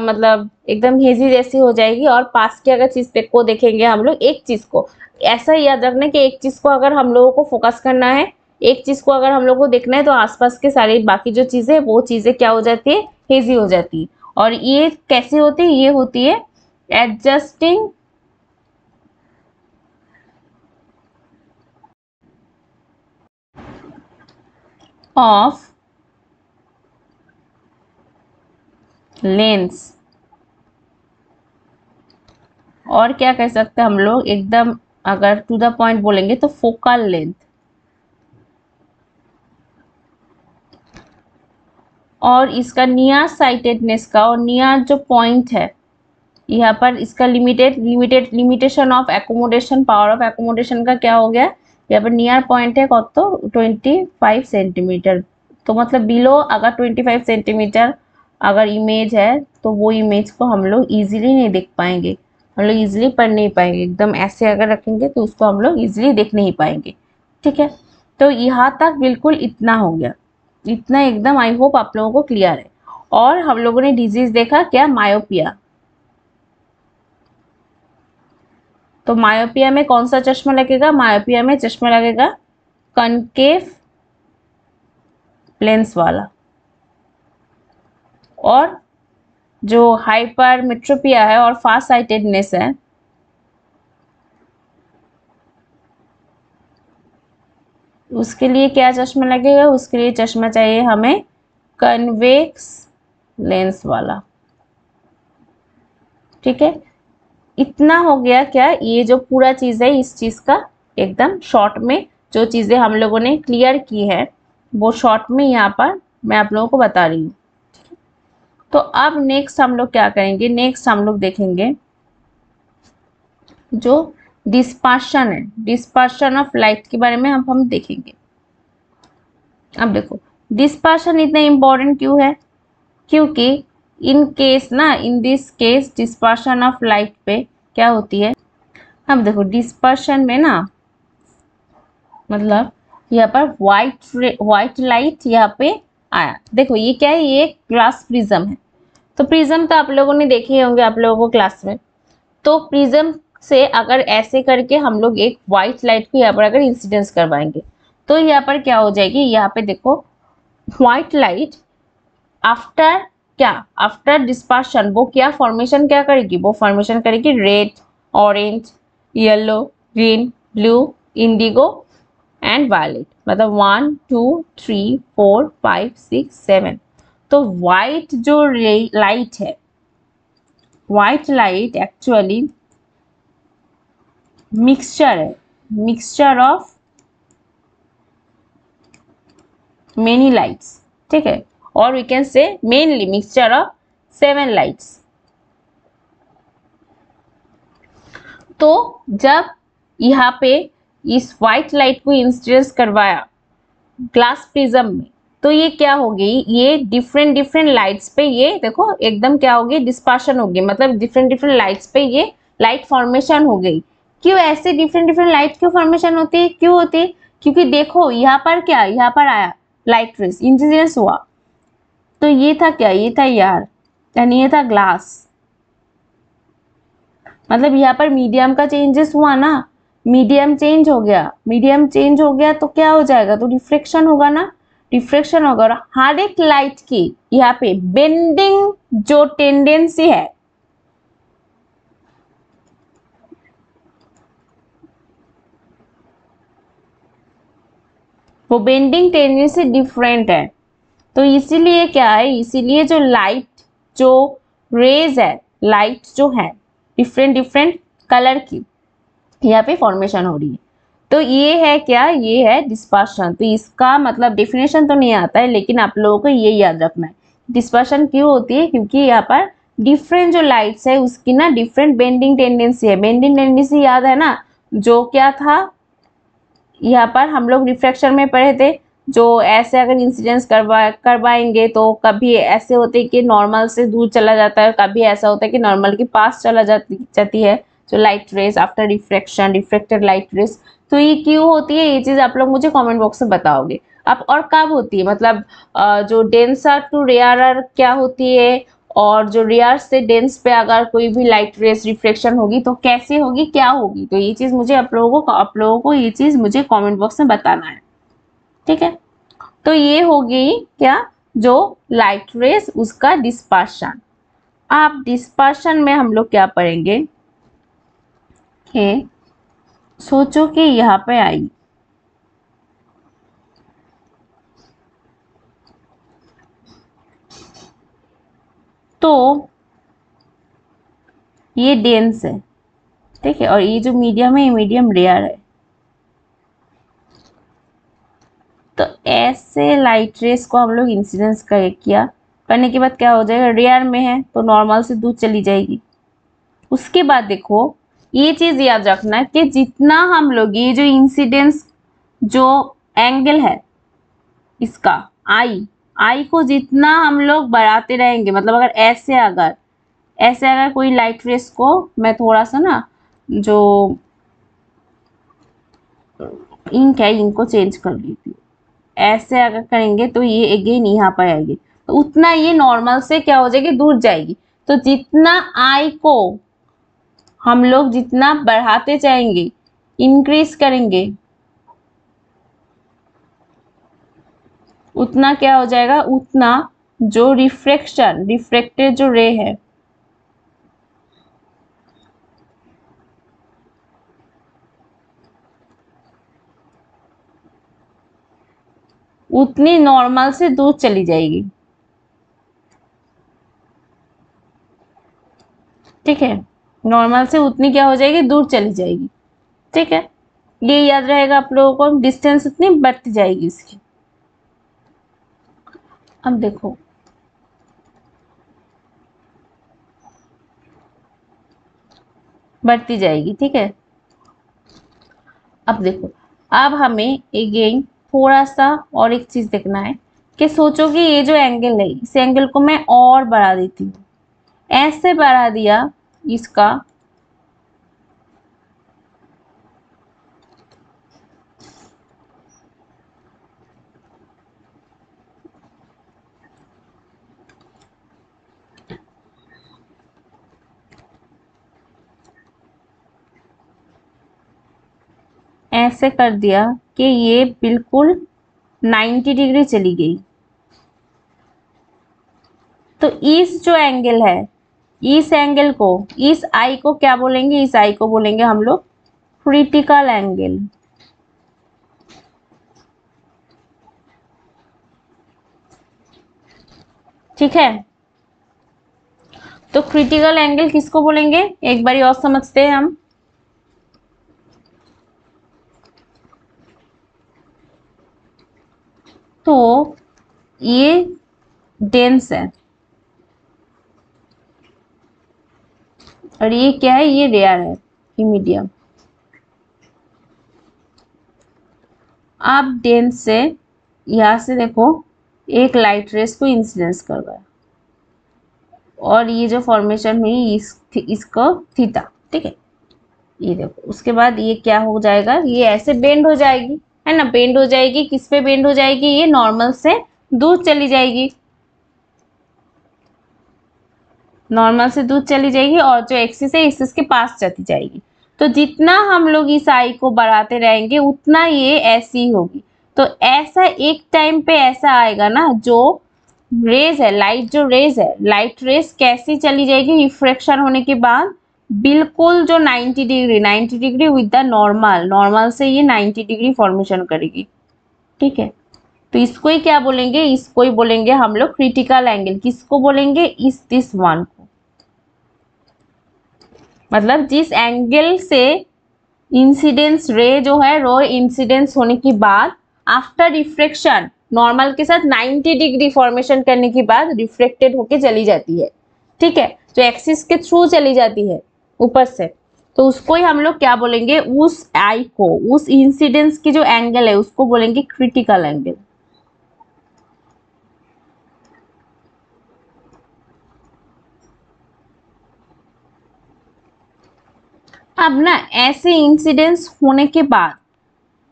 मतलब एकदम हेजी जैसी हो जाएगी। और पास की अगर चीज को देखेंगे हम लोग, एक चीज को ऐसा याद रखना कि एक चीज को अगर हम लोगों को फोकस करना है, एक चीज को अगर हम लोग को देखना है तो आसपास के सारी बाकी जो चीजें वो चीजें क्या हो जाती है, हेजी हो जाती है। और ये कैसी होती है, ये होती है एडजस्टिंग ऑफ लेंस। और क्या कह सकते हैं हम लोग, एकदम अगर टू द पॉइंट बोलेंगे तो फोकल लेंथ। और इसका नियर साइटेडनेस का, और नियर जो पॉइंट है यहाँ पर इसका limitation of accommodation, power of accommodation का क्या हो गया, यहाँ पर नियर पॉइंट है कत तो 25 सेंटीमीटर। तो मतलब बिलो अगर 25 सेंटीमीटर अगर इमेज है तो वो इमेज को हम लोग इजीली नहीं देख पाएंगे, हम लोग इजीली पढ़ नहीं पाएंगे। एकदम ऐसे अगर रखेंगे तो उसको हम लोग इजीली देख नहीं पाएंगे। ठीक है, तो यहाँ तक बिल्कुल इतना हो गया। इतना एकदम आई होप आप लोगों को क्लियर है। और हम लोगों ने डिजीज देखा क्या, मायोपिया। तो मायोपिया में कौन सा चश्मा लगेगा, मायोपिया में चश्मा लगेगा कनकेव लेंस वाला। और जो हाइपरमेट्रोपिया है और फास्ट साइटेडनेस है, उसके लिए क्या चश्मा लगेगा, उसके लिए चश्मा चाहिए हमें कन्वेक्स लेंस वाला। ठीक है, इतना हो गया क्या, ये जो पूरा चीज है इस चीज का एकदम शॉर्ट में जो चीजें हम लोगों ने क्लियर की है वो शॉर्ट में यहाँ पर मैं आप लोगों को बता रही हूँ। तो अब नेक्स्ट हम लोग क्या करेंगे, नेक्स्ट हम लोग देखेंगे जो डिस्पर्शन है, डिस्पर्शन ऑफ लाइट के बारे में अब हम देखेंगे। अब देखो डिस्पर्शन इतना इम्पोर्टेंट क्यों है, क्योंकि इन केस ना, in this case dispersion of light पे क्या होती है। अब देखो डिस्पर्शन में ना, मतलब यहाँ पर व्हाइट लाइट यहाँ पे आया। देखो ये क्या है, ये ग्लास प्रिज्म है। तो प्रिज्म तो आप लोगों ने देखे होंगे आप लोगों को क्लास में। तो प्रिज्म से अगर ऐसे करके हम लोग एक व्हाइट लाइट को यहाँ पर अगर इंसिडेंस करवाएंगे तो यहाँ पर क्या हो जाएगी, यहाँ पे देखो व्हाइट लाइट आफ्टर क्या, आफ्टर डिस्पर्शन वो क्या फॉर्मेशन क्या करेगी, वो फॉर्मेशन करेगी red, orange, yellow, green, blue, indigo and violet, मतलब 1 2 3 4 5 6 7। तो वाइट जो लाइट है, वाइट लाइट एक्चुअली मिक्सचर है, मिक्सचर ऑफ मेनी लाइट्स, ठीक है, और we can say mainly mixture of 7 lights. तो जब यहाँ पे इस वाइट लाइट को इंसिडेंस करवाया ग्लास प्रिज्म में, तो ये क्या हो गई, ये डिफरेंट डिफरेंट लाइट्स पे ये देखो एकदम क्या हो गई, डिस्पर्शन हो गई, मतलब डिफरेंट डिफरेंट लाइट्स पे ये लाइट फॉर्मेशन हो गई। क्यों ऐसे डिफरेंट डिफरेंट लाइट क्यों फॉर्मेशन होती है, क्यों होती है, क्योंकि देखो यहाँ पर क्या, यहाँ पर आया लाइट रेस इंसिडेंस हुआ, तो ये था क्या, ये था यार, यानी ये था ग्लास, मतलब यहाँ पर मीडियम का चेंजेस हुआ ना, मीडियम चेंज हो गया, मीडियम चेंज हो गया तो क्या हो जाएगा, तो रिफ्लेक्शन होगा ना, रिफ्लेक्शन होगा। और हर एक लाइट की यहाँ पे बेंडिंग जो टेंडेंसी है, वो बेंडिंग टेंडेंसी डिफरेंट है। तो इसीलिए क्या है, इसीलिए जो लाइट जो रेज है, लाइट जो है डिफरेंट डिफरेंट कलर की यहाँ पे फॉर्मेशन हो रही है। तो ये है क्या, ये है डिस्पर्शन। तो इसका मतलब डेफिनेशन तो नहीं आता है, लेकिन आप लोगों को ये याद रखना है डिस्पर्शन क्यों होती है, क्योंकि यहाँ पर डिफरेंट जो लाइट्स है उसकी ना डिफरेंट बेंडिंग टेंडेंसी है। बेंडिंग टेंडेंसी याद है ना, जो क्या था यहाँ पर हम लोग रिफ्रैक्शन में पढ़े थे, जो ऐसे अगर इंसिडेंस करवाएंगे तो कभी ऐसे होते हैं कि नॉर्मल से दूर चला जाता है, कभी ऐसा होता है कि नॉर्मल के पास चला जाती है जो light rays after refraction, reflected light rays. तो ये क्यों होती है, ये चीज आप लोग मुझे कमेंट बॉक्स में बताओगे। अब और कब होती है, मतलब जो डेंसर टू रेयरर क्या होती है, और जो रेयर से डेंस पे अगर कोई भी लाइट रेस रिफ्लेक्शन होगी तो कैसे होगी, क्या होगी, तो ये चीज मुझे आप लोगों को ये चीज मुझे कमेंट बॉक्स में बताना है, ठीक है। तो ये हो गई क्या, जो लाइट रेस उसका डिस्पर्शन। अब डिस्पर्शन में हम लोग क्या पढ़ेंगे कि सोचो कि यहाँ पे आई, तो ये डेंस है, ठीक है, और ये जो मीडियम है ये मीडियम रेयर है। तो ऐसे लाइट रेस को हम लोग इंसिडेंस किया, करने के बाद क्या हो जाएगा, रेयर में है तो नॉर्मल से दूर चली जाएगी। उसके बाद देखो ये चीज याद रखना कि जितना हम लोग ये जो इंसिडेंस जो एंगल है इसका आई, आई को जितना हम लोग बढ़ाते रहेंगे, मतलब अगर ऐसे अगर कोई लाइट रेस को मैं थोड़ा सा ना जो इंक है इनको चेंज कर लेती हूँ, ऐसे अगर करेंगे तो ये अगेन यहाँ पर आएगी, तो उतना ये नॉर्मल से क्या हो जाएगी, दूर जाएगी। तो जितना आई को हम लोग जितना बढ़ाते जाएंगे, इंक्रीज करेंगे, उतना क्या हो जाएगा, उतना जो रिफ्लेक्टेड जो रे है उतनी नॉर्मल से दूर चली जाएगी, ठीक है, नॉर्मल से उतनी क्या हो जाएगी, दूर चली जाएगी, ठीक है। ये याद रहेगा आप लोगों को, डिस्टेंस उतनी बढ़ती जाएगी इसकी। अब देखो बढ़ती जाएगी, ठीक है। अब देखो, अब हमें अगेन थोड़ा सा और एक चीज देखना है कि सोचो कि ये जो एंगल है इस एंगल को मैं और बढ़ा देती हूँ, ऐसे बढ़ा दिया इसका, ऐसे कर दिया कि ये बिल्कुल 90 डिग्री चली गई। तो इस जो एंगल है, इस एंगल को, इस आई को क्या बोलेंगे, इस आई को बोलेंगे हम लोग क्रिटिकल एंगल। ठीक है। तो क्रिटिकल एंगल किसको बोलेंगे, एक बारी और समझते हैं हम। तो ये डेंस है और ये क्या है, ये रेयर है, ये मीडियम। आप डेंस से यहां से देखो एक लाइट रेस को इंसिडेंस करवाया और ये जो फॉर्मेशन हुई इसको थीटा, ठीक है। ये देखो उसके बाद ये क्या हो जाएगा, ये ऐसे बेंड हो जाएगी, है ना, बेंड हो जाएगी। किस पे बेंड हो जाएगी, ये नॉर्मल से दूर चली जाएगी, नॉर्मल से दूर चली जाएगी और जो एक्सिस है एक्सिस के पास चली जाएगी। तो जितना हम लोग इस आई को बढ़ाते रहेंगे उतना ये ऐसी होगी। तो ऐसा एक टाइम पे ऐसा आएगा ना, जो रेज है, लाइट जो रेज है, लाइट रेज कैसी चली जाएगी रिफ्रैक्शन होने के बाद, बिल्कुल जो 90 degree with the normal, normal से ये 90 डिग्री फॉर्मेशन करेगी, ठीक है। तो इसको ही क्या बोलेंगे, इसको ही बोलेंगे हम लोग क्रिटिकल एंगल। किसको बोलेंगे, इस दिस वन को, मतलब जिस एंगल से इंसिडेंस रे जो है रो इंसिडेंस होने के बाद आफ्टर रिफ्लेक्शन नॉर्मल के साथ 90 डिग्री फॉर्मेशन करने के बाद रिफ्लेक्टेड होके चली जाती है, ठीक है, जो एक्सिस के थ्रू चली जाती है ऊपर से। तो उसको ही हम लोग क्या बोलेंगे, उस आई को, उस इंसिडेंस की जो एंगल है उसको बोलेंगे क्रिटिकल एंगल। अब ना ऐसे इंसिडेंस होने के बाद,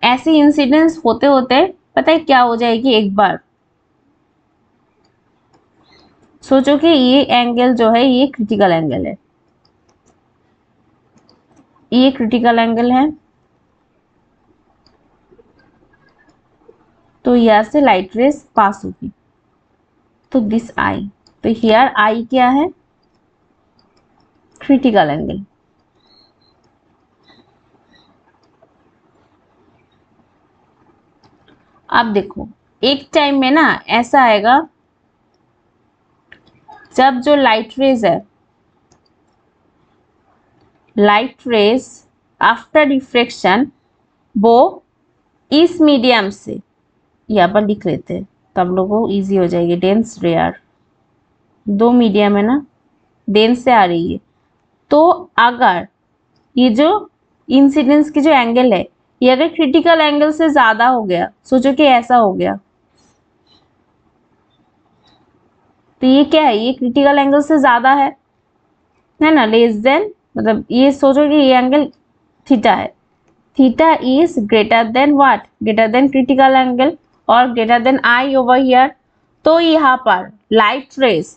ऐसे इंसिडेंस होते होते पता है क्या हो जाएगी, एक बार सोचो कि ये एंगल जो है ये क्रिटिकल एंगल है, ये क्रिटिकल एंगल है। तो यहाँ से लाइट रेस पास होगी, तो दिस आई, तो हियर आई क्या है, क्रिटिकल एंगल। अब देखो एक टाइम में ना ऐसा आएगा जब जो लाइट रेज है, लाइट रेज आफ्टर रिफ्रैक्शन वो इस मीडियम से, यहाँ पर लिख लेते हैं तो हम लोगों को इजी हो जाएगी, डेंस रेयर, दो मीडियम है ना, डेंस से आ रही है। तो अगर ये जो इंसिडेंस की जो एंगल है ये अगर क्रिटिकल एंगल से ज्यादा हो गया, सोचो कि ऐसा हो गया, तो ये क्या है, ये क्रिटिकल एंगल से ज्यादा है ना, लेस देन, मतलब ये सोचो कि ये एंगल थीटा है, theta is greater than what, greater than critical angle or greater than I over here. तो यहाँ पर लाइट रेस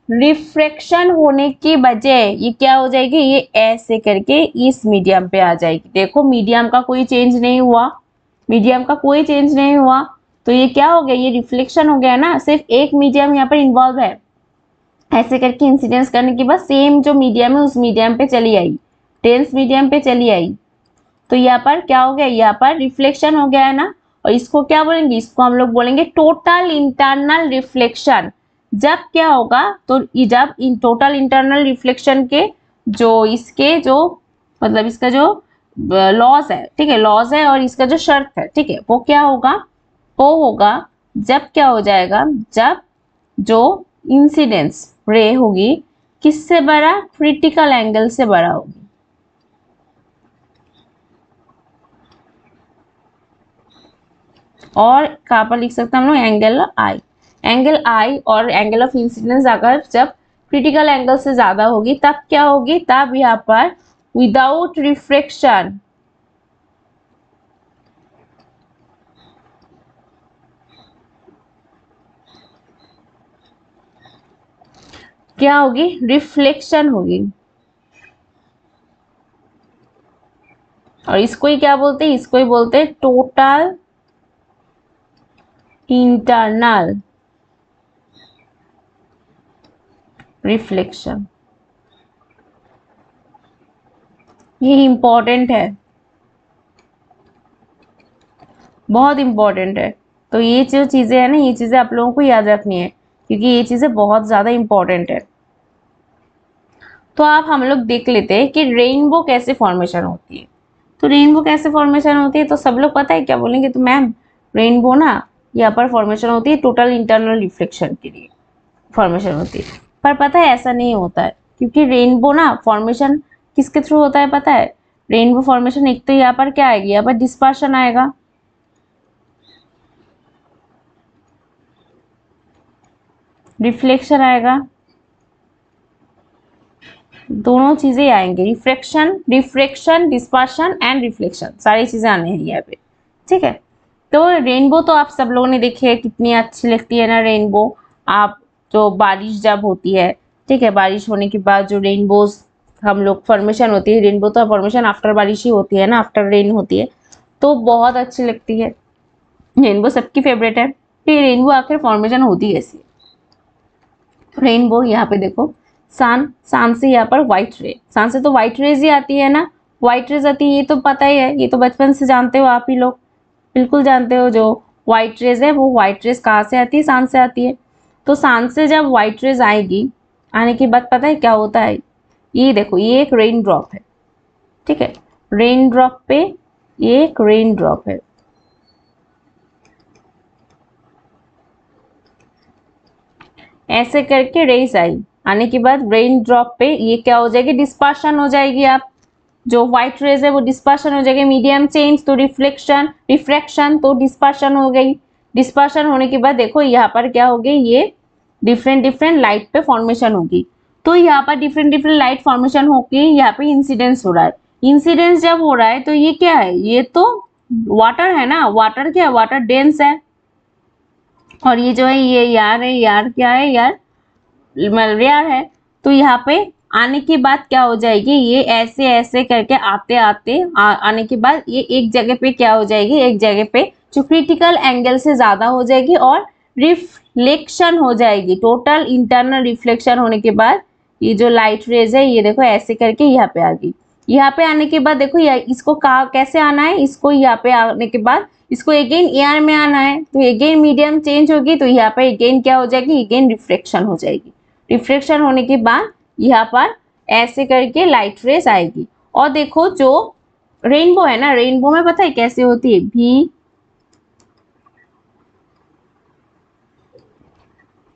रिफ्रैक्शन होने की बजाय ये क्या हो जाएगी, ये ऐसे करके इस मीडियम पे आ जाएगी। देखो मीडियम का कोई चेंज नहीं हुआ, मीडियम का कोई चेंज नहीं हुआ, तो ये क्या हो गया, ये रिफ्लेक्शन हो गया ना, सिर्फ एक मीडियम यहाँ पर इन्वॉल्व है। ऐसे करके इंसिडेंस करने के बाद सेम जो मीडियम है उस मीडियम पे चली आई, डेंस मीडियम पे चली आई। तो यहाँ पर क्या हो गया, यहाँ पर रिफ्लेक्शन हो गया है ना, और इसको क्या बोलेंगे, इसको हम लोग बोलेंगे टोटल इंटरनल रिफ्लेक्शन। जब क्या होगा, तो जब इन टोटल इंटरनल रिफ्लेक्शन के जो इसके जो मतलब इसका जो लॉज है, ठीक है, लॉज है और इसका जो शर्त है, ठीक है, वो क्या होगा, वो होगा जब क्या हो जाएगा, जब जो इंसिडेंस रे होगी किससे बड़ा, क्रिटिकल एंगल से बड़ा होगी। और कहाँ पर लिख सकते हैं हम लोग, एंगल आई, एंगल आई और एंगल ऑफ इंसिडेंस अगर जब क्रिटिकल एंगल से ज्यादा होगी तब क्या होगी, तब यहाँ पर विदाउट रिफ्रैक्शन क्या होगी, रिफ्लेक्शन होगी। और इसको ही क्या बोलते हैं, इसको ही बोलते हैं टोटल इंटरनल रिफ्लेक्शन। ये इंपॉर्टेंट है, बहुत इंपॉर्टेंट है। तो ये जो चीजें है ना, ये चीजें आप लोगों को याद रखनी है क्योंकि ये चीज़ें बहुत ज़्यादा इम्पोर्टेंट है। तो आप हम लोग देख लेते हैं कि रेनबो कैसे फॉर्मेशन होती है। तो रेनबो कैसे फॉर्मेशन होती है, तो सब लोग पता है क्या बोलेंगे, तो मैम रेनबो ना यहाँ पर फॉर्मेशन होती है टोटल इंटरनल रिफ्लेक्शन के लिए फॉर्मेशन होती है। पर पता है ऐसा नहीं होता है, क्योंकि रेनबो ना फॉर्मेशन किसके थ्रू होता है पता है। रेनबो फॉर्मेशन एक तो यहाँ पर क्या आएगी, यहाँ पर डिस्पर्शन आएगा, रिफ्लेक्शन आएगा, दोनों चीजें आएंगे, रिफ्रैक्शन डिस्पर्शन एंड रिफ्लेक्शन, सारी चीजें आने हैं यहाँ पे। ठीक है, तो रेनबो तो आप सब लोगों ने देखी है, कितनी अच्छी लगती है ना रेनबो। आप जो बारिश जब होती है, ठीक है, बारिश होने के बाद जो रेनबोज हम लोग फॉर्मेशन होती है, रेनबो तो फॉर्मेशन आफ्टर बारिश ही होती है ना, आफ्टर रेन होती है, तो बहुत अच्छी लगती है। रेनबो सबकी फेवरेट है। तो ये रेनबो आखिर फॉर्मेशन होती कैसी है। रेनबो यहाँ पे देखो, सन से यहाँ पर व्हाइट रे, सन से तो व्हाइट रेज ही आती है ना, व्हाइट रेज आती है, ये तो पता ही है, ये तो बचपन से जानते हो आप ही लोग, बिल्कुल जानते हो। जो व्हाइट रेज है वो व्हाइट रेज कहाँ से आती है, सन से आती है। तो सन से जब व्हाइट रेज आएगी, आने के बाद पता है क्या होता है, ये देखो ये एक रेन ड्रॉप है, ठीक है, रेन ड्रॉप पे ये एक रेन ड्रॉप है, ऐसे करके रेस आई, आने के बाद रेन ड्रॉप पे ये क्या हो जाएगी, डिस्पर्शन हो जाएगी। आप जो व्हाइट रेज है वो डिस्पर्शन हो जाएगी, मीडियम चेंज तो रिफ्रैक्शन तो डिस्पर्शन हो गई। डिस्पर्शन होने के बाद देखो यहाँ पर क्या हो गई, ये डिफरेंट डिफरेंट लाइट पे फॉर्मेशन होगी। तो यहाँ पर डिफरेंट डिफरेंट लाइट फॉर्मेशन होगी, यहाँ पे इंसिडेंस हो रहा है। इंसिडेंस जब हो रहा है तो ये क्या है, ये तो वाटर है ना, वाटर क्या है, वाटर डेंस है। और ये जो है ये यार है, यार क्या है, यार मलयार है। तो यहाँ पे आने के बाद क्या हो जाएगी, ये ऐसे ऐसे करके आते आते आने के बाद ये एक जगह पे क्या हो जाएगी, एक जगह पे जो क्रिटिकल एंगल से ज्यादा हो जाएगी और रिफ्लेक्शन हो जाएगी। टोटल इंटरनल रिफ्लेक्शन होने के बाद ये जो लाइट रेज है ये देखो ऐसे करके यहाँ पे आ गई। यहाँ पे आने के बाद देखो इसको कैसे आना है, इसको यहाँ पे आने के बाद इसको अगेन एयर में आना है, तो अगेन मीडियम चेंज होगी, तो यहाँ पे अगेन क्या हो जाएगी, अगेन रिफ्लेक्शन हो जाएगी। रिफ्लेक्शन होने के बाद यहाँ पर ऐसे करके लाइट रेस आएगी। और देखो जो रेनबो है ना, रेनबो में पता है कैसे होती है, भी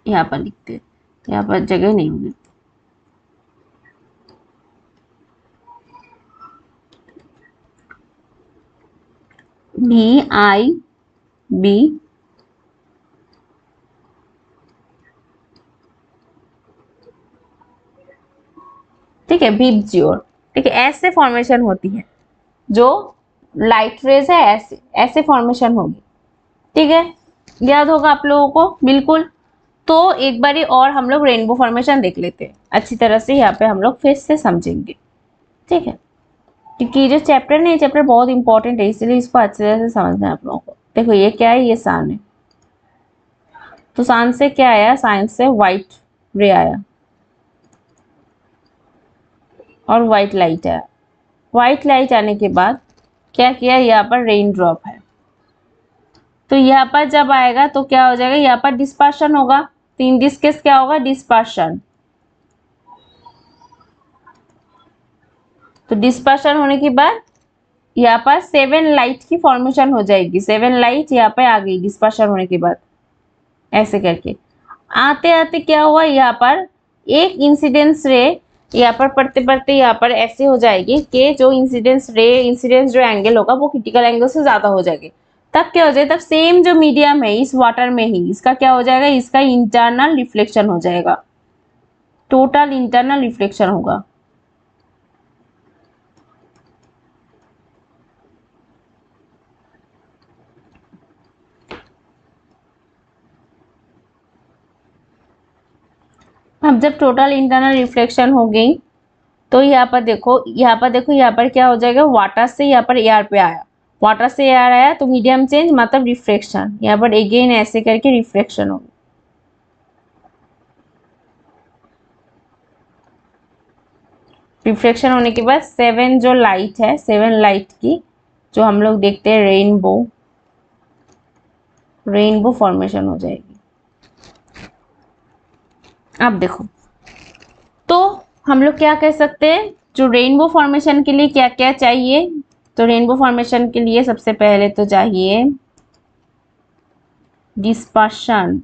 यहाँ पर लिखते हैं, यहाँ पर जगह नहीं होगी, VIB ठीक है, बीब्जियोर, ठीक है, ऐसे फॉर्मेशन होती है। जो लाइट रेज है ऐसे ऐसे फॉर्मेशन होगी, ठीक है, याद होगा आप लोगों को बिल्कुल। तो एक बारी और हम लोग रेनबो फॉर्मेशन देख लेते हैं अच्छी तरह से, यहाँ पे हम लोग फिर से समझेंगे, ठीक है, क्योंकि ये जो चैप्टर है ये चैप्टर बहुत इंपॉर्टेंट है, इसलिए इसको अच्छी तरह से समझना है आप लोगों को। देखो ये क्या है, ये सन है, तो सन से क्या आया, साइंस से व्हाइट रे आया और व्हाइट लाइट आया। व्हाइट लाइट आने के बाद क्या किया, यहाँ पर रेन ड्रॉप है, तो यहाँ पर जब आएगा तो क्या हो जाएगा, यहाँ पर डिस्पर्शन होगा, तो इन दिस केस क्या होगा, डिस्पर्शन। तो डिस्पर्शन होने के बाद यहाँ पर 7 लाइट की फॉर्मेशन हो जाएगी, 7 लाइट यहाँ पे आ गई डिस्पर्शन होने के बाद। ऐसे करके आते आते क्या हुआ, यहाँ पर एक इंसिडेंस रे यहाँ पर पढ़ते पढ़ते यहाँ पर ऐसे हो जाएगी कि जो इंसिडेंस जो एंगल होगा वो क्रिटिकल एंगल से ज्यादा हो जाएगी। तब क्या हो जाएगा, तब सेम जो मीडियम है इस वाटर में ही इसका क्या हो जाएगा, इसका इंटरनल रिफ्लेक्शन हो जाएगा, टोटल इंटरनल रिफ्लेक्शन होगा। अब जब टोटल इंटरनल रिफ्लेक्शन हो गई तो यहाँ पर देखो, यहाँ पर देखो, यहाँ पर क्या हो जाएगा, वाटर से यहाँ पर एयर पे आया, वाटर से एयर आया तो मीडियम चेंज मतलब रिफ्लेक्शन, यहाँ पर अगेन ऐसे करके रिफ्लेक्शन होगी। रिफ्लेक्शन होने के बाद 7 जो लाइट है, 7 लाइट की जो हम लोग देखते हैं रेनबो फॉर्मेशन हो जाएगी। अब देखो, तो हम लोग क्या कह सकते हैं, जो रेनबो फॉर्मेशन के लिए क्या क्या चाहिए। तो रेनबो फॉर्मेशन के लिए सबसे पहले तो चाहिए डिस्पर्शन,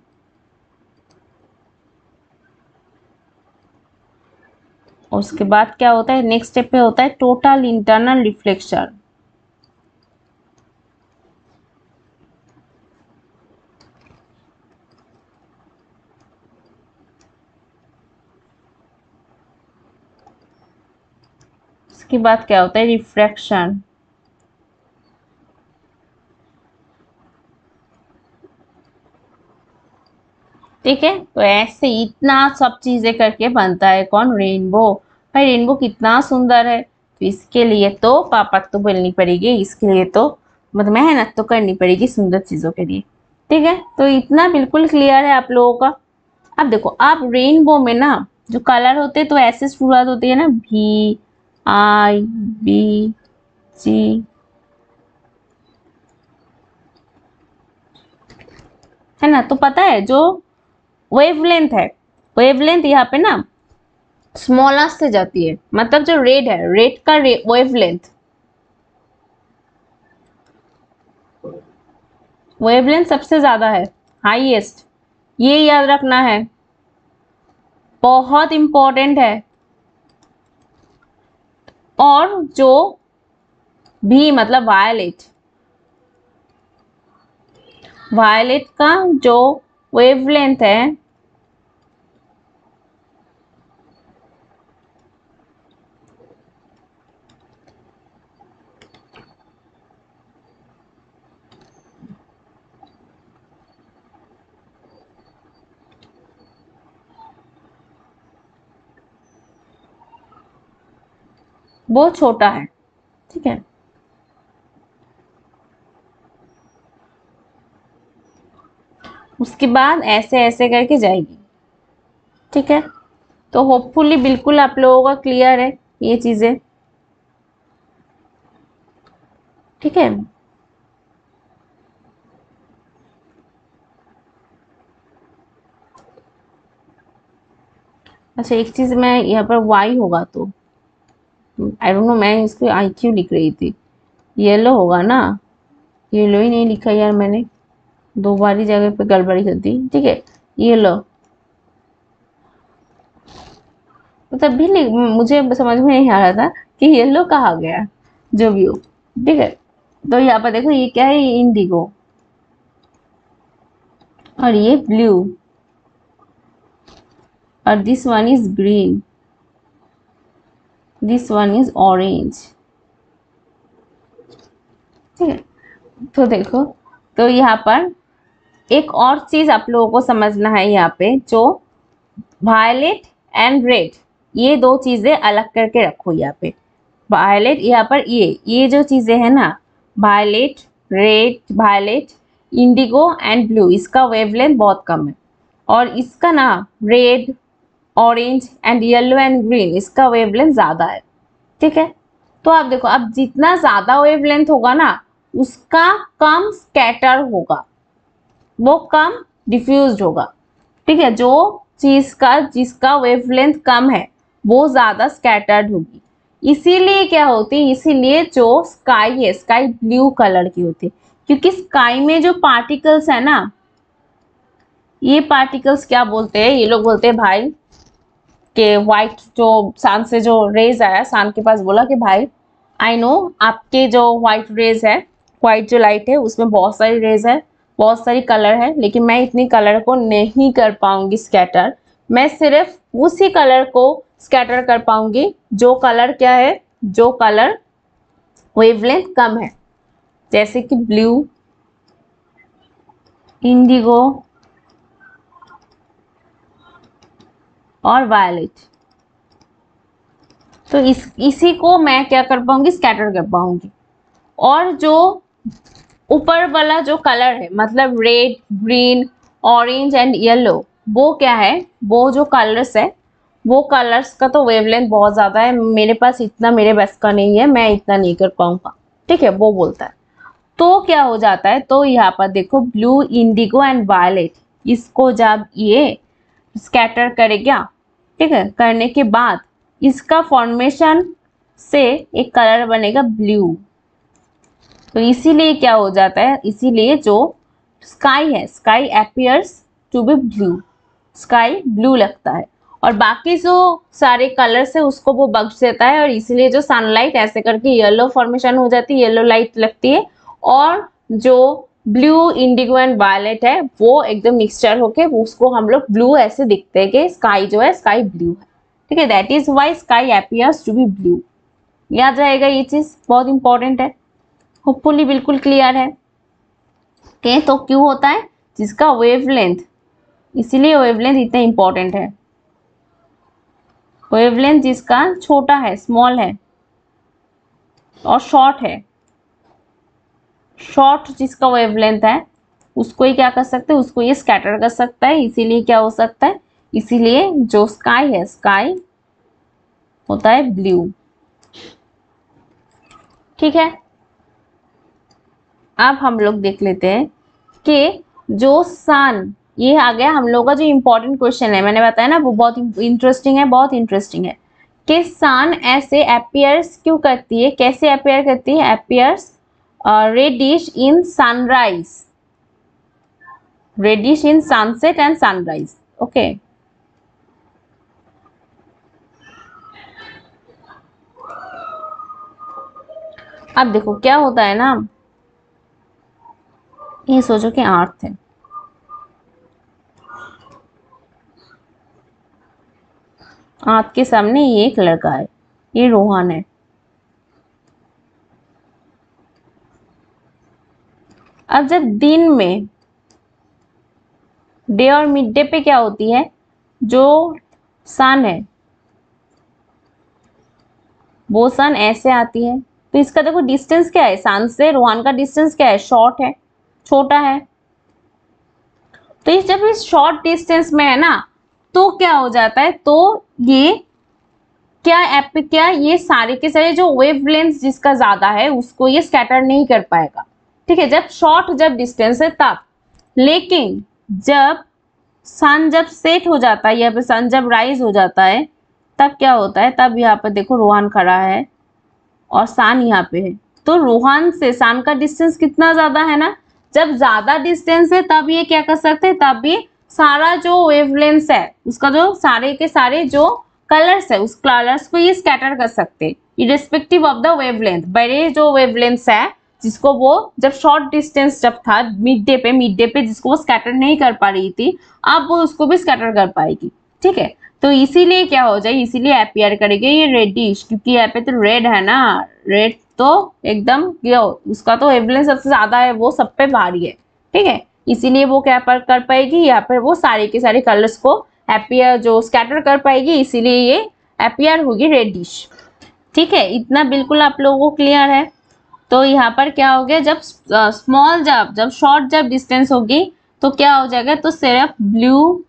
उसके बाद क्या होता है, नेक्स्ट स्टेप पे होता है टोटल इंटरनल रिफ्लेक्शन। उसके बाद क्या होता है, रिफ्रैक्शन। ठीक है, तो ऐसे इतना सब चीजें करके बनता है कौन, रेनबो। भाई रेनबो कितना सुंदर है, तो इसके लिए तो पापा तो बोलनी पड़ेगी, इसके लिए तो मतलब मेहनत तो करनी पड़ेगी सुंदर चीजों के लिए। ठीक है, तो इतना बिल्कुल क्लियर है आप लोगों का। अब देखो, आप रेनबो में ना जो कलर होते हैं तो ऐसे शुरुआत होती है ना, VIBG, है ना। तो पता है जो वेवलेंथ है, वेवलेंथ यहाँ पे ना स्मॉलेस्ट से जाती है, मतलब जो रेड है, रेड का वेवलेंथ, वेवलेंथ सबसे ज्यादा है, हाईएस्ट, ये याद रखना है, बहुत इंपॉर्टेंट है। और जो भी मतलब वायलेट, वायलेट का जो वेवलेंथ है वो छोटा है। ठीक है, उसके बाद ऐसे ऐसे करके जाएगी। ठीक है, तो होपफुली बिल्कुल आप लोगों का क्लियर है ये चीजें। ठीक है, अच्छा एक चीज मैं यहाँ पर वाई होगा तो आई डोंट नो, मैं इसको IQ लिख रही थी, येलो होगा ना, येलो ही नहीं लिखा यार मैंने, दो बारी जगह पे गड़बड़ी कर दी। ठीक है, येलो, तो तब भी नहीं मुझे समझ में नहीं आ रहा था कि येलो कहाँ गया, जो भी हो। ठीक है, तो यहाँ पर देखो ये क्या है, ये इंडिगो, और ये ब्लू, और this one is green, this one is orange. ठीक है, तो देखो, तो यहाँ पर एक और चीज आप लोगों को समझना है, यहाँ पे जो वायलेट एंड रेड, ये दो चीजें अलग करके रखो यहाँ पे। वायलेट यहाँ पर ये जो चीजें है ना, violet, red, violet, indigo and blue, इसका वेवलेंथ बहुत कम है। और इसका ना red, orange and yellow and green, इसका वेवलेंथ ज्यादा है। ठीक है, तो आप देखो, अब जितना ज्यादा वेवलेंथ होगा ना, उसका कम स्कैटर होगा, वो कम डिफ्यूज्ड होगा। ठीक है, जो चीज का जिसका वेवलेंथ कम है वो ज्यादा स्कैटर्ड होगी। इसीलिए क्या होती है, इसीलिए जो स्काई है, स्काई ब्लू कलर की होती है, क्योंकि स्काई में जो पार्टिकल्स है ना, ये पार्टिकल्स क्या बोलते हैं, ये लोग बोलते हैं भाई कि व्हाइट, जो सन से जो रेज आया, सन के पास बोला कि भाई आई नो आपके जो व्हाइट रेज है, व्हाइट जो लाइट है उसमें बहुत सारी रेज है, बहुत सारी कलर है, लेकिन मैं इतनी कलर को नहीं कर पाऊंगी स्कैटर, मैं सिर्फ उसी कलर को स्कैटर कर पाऊंगी जो कलर क्या है, जो कलर वेवलेंथ कम है, जैसे कि ब्लू, इंडिगो और वायलेट। तो इसी को मैं क्या कर पाऊंगी, स्कैटर कर पाऊंगी। और जो ऊपर वाला जो कलर है, मतलब red, green, orange and yellow, वो क्या है, वो जो कलर्स है, वो कलर्स का तो वेवलेंथ बहुत ज्यादा है, मेरे पास इतना मेरे बस का नहीं है, मैं इतना नहीं कर पाऊंगा। ठीक है, वो बोलता है। तो क्या हो जाता है, तो यहाँ पर देखो ब्लू, इंडिगो एंड वायलेट, इसको जब ये स्कैटर करेगा, ठीक है, करने के बाद इसका फॉर्मेशन से एक कलर बनेगा ब्लू। तो इसीलिए क्या हो जाता है, इसीलिए जो स्काई है, sky appears to be blue, sky blue लगता है। और बाकी जो सारे कलर्स है उसको वो बख्श देता है, और इसीलिए जो सनलाइट ऐसे करके येलो फॉर्मेशन हो जाती है, येलो लाइट लगती है, और जो ब्लू, इंडिगो एंड वायलेट है वो एकदम मिक्सचर होके उसको हम लोग ब्लू ऐसे दिखते हैं कि स्काई जो है स्काई ब्लू है, ठीक है। That is why sky appears to be blue. याद रहेगा ये चीज, बहुत इंपॉर्टेंट है। होपफुली बिल्कुल क्लियर है। ओके, तो क्यों होता है, जिसका वेवलेंथ, इसीलिए वेवलेंथ इतना इंपॉर्टेंट है। वेवलेंथ जिसका छोटा है, स्मॉल है और शॉर्ट है, शॉर्ट जिसका वेवलेंथ है उसको ही क्या कर सकते हैं, उसको ये स्कैटर कर सकता है। इसीलिए क्या हो सकता है, इसीलिए जो स्काई है, स्काई होता है ब्लू, ठीक है। अब हम लोग देख लेते हैं कि जो सन, ये आ गया हम लोग का जो इंपॉर्टेंट क्वेश्चन है, मैंने बताया ना वो बहुत इंटरेस्टिंग है, बहुत इंटरेस्टिंग है कि सन ऐसे अपियर्स क्यों करती है, कैसे अपियर करती है, appears reddish in sunrise, reddish in sunset and sunrise. Okay, अब देखो क्या होता है ना, ये सोचो कि अर्थ है, आपके सामने ये एक लड़का है, ये रोहन है। अब जब दिन में, डे और मिड डे पे क्या होती है, जो सन है वो सन ऐसे आती है, तो इसका देखो डिस्टेंस क्या है, सन से रोहन का डिस्टेंस क्या है, शॉर्ट है, छोटा है। तो इस जब इस शॉर्ट डिस्टेंस में है ना, तो क्या हो जाता है, तो ये क्या क्या ये सारे के सारे जो वेवलेंथ जिसका ज्यादा है उसको ये स्कैटर नहीं कर पाएगा, ठीक है, जब शॉर्ट जब डिस्टेंस है तब। लेकिन जब सन जब सेट हो जाता है, यहाँ पे सन जब राइज हो जाता है, तब क्या होता है, तब यहाँ पर देखो रोहन खड़ा है और सान यहाँ पे है, तो रोहन से सान का डिस्टेंस कितना ज्यादा है ना, जब ज्यादा डिस्टेंस है तब ये क्या कर सकते हैं, तब ये सारा जो वेवलेंथ है उसका जो सारे के सारे जो कलर्स है उस कलर्स को ये स्कैटर कर सकते हैं इरेस्पेक्टिव ऑफ द वेवलेंथ। बड़े जो वेवलेंथ है जिसको वो जब शॉर्ट डिस्टेंस जब था मिड डे पे जिसको वो स्कैटर नहीं कर पा रही थी, अब वो उसको भी स्कैटर कर पाएगी, ठीक है। तो इसीलिए क्या हो जाए, इसीलिए अपीयर करेगी ये रेडिश, क्योंकि यहाँ पे तो रेड है ना, रेड तो एकदम उसका तो वेवलेंथ सबसे ज्यादा है, वो सब पे भारी है, ठीक है। इसीलिए वो क्या पर कर पाएगी, यहाँ पर वो सारे के सारे कलर्स को अपीयर जो स्कैटर कर पाएगी, इसीलिए ये अपीयर होगी रेडिश, ठीक है। इतना बिल्कुल आप लोगों को क्लियर है। तो यहाँ पर क्या हो गया, जब स्मॉल जब शॉर्ट जब डिस्टेंस होगी तो क्या हो जाएगा, तो सिर्फ ब्लू,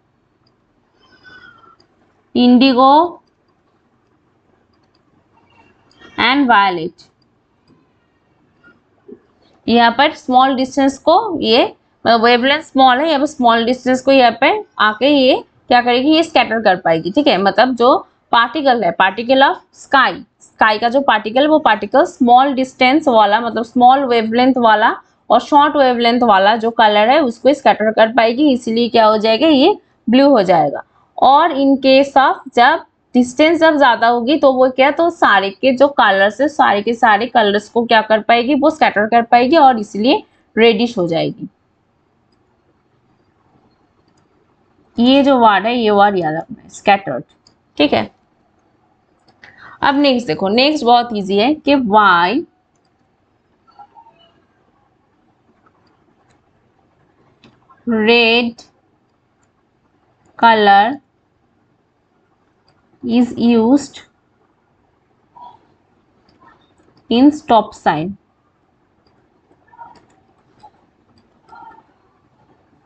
इंडिगो एंड वायलेट, यहाँ पर स्मॉल डिस्टेंस को ये वेवलेंथ स्मॉल है, यहाँ पर स्मॉल डिस्टेंस को यहाँ पे आके ये क्या करेगी, ये स्कैटर कर पाएगी, ठीक है। मतलब जो पार्टिकल है, पार्टिकल ऑफ स्काई, स्काई का जो पार्टिकल, वो पार्टिकल स्मॉल डिस्टेंस वाला मतलब स्मॉल वेवलेंथ वाला और शॉर्ट वेवलेंथ वाला जो कलर है उसको स्कैटर कर पाएगी, इसीलिए क्या हो जाएगा, ये ब्लू हो जाएगा। और इन केस ऑफ जब डिस्टेंस जब ज्यादा होगी तो वो क्या, तो सारे के जो कलर्स है सारे के सारे कलर्स को क्या कर पाएगी, वो स्कैटर कर पाएगी और इसलिए रेडिश हो जाएगी। ये जो वर्ड है ये वर्ड याद रखना है, स्कैटर्ड, ठीक है। अब नेक्स्ट देखो, नेक्स्ट बहुत इजी है कि why red colour is used in stop sign.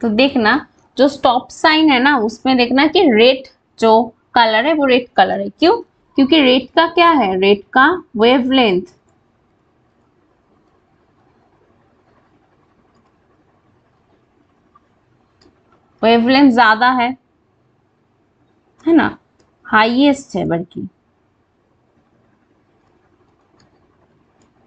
तो देखना जो स्टॉप साइन है ना उसमें देखना कि रेड जो कलर है वो रेड कलर है, क्यों, क्योंकि रेड का क्या है, रेड का वेवलेंथ, वेवलेंथ ज्यादा है, है ना, हाईएस्ट है बल्कि।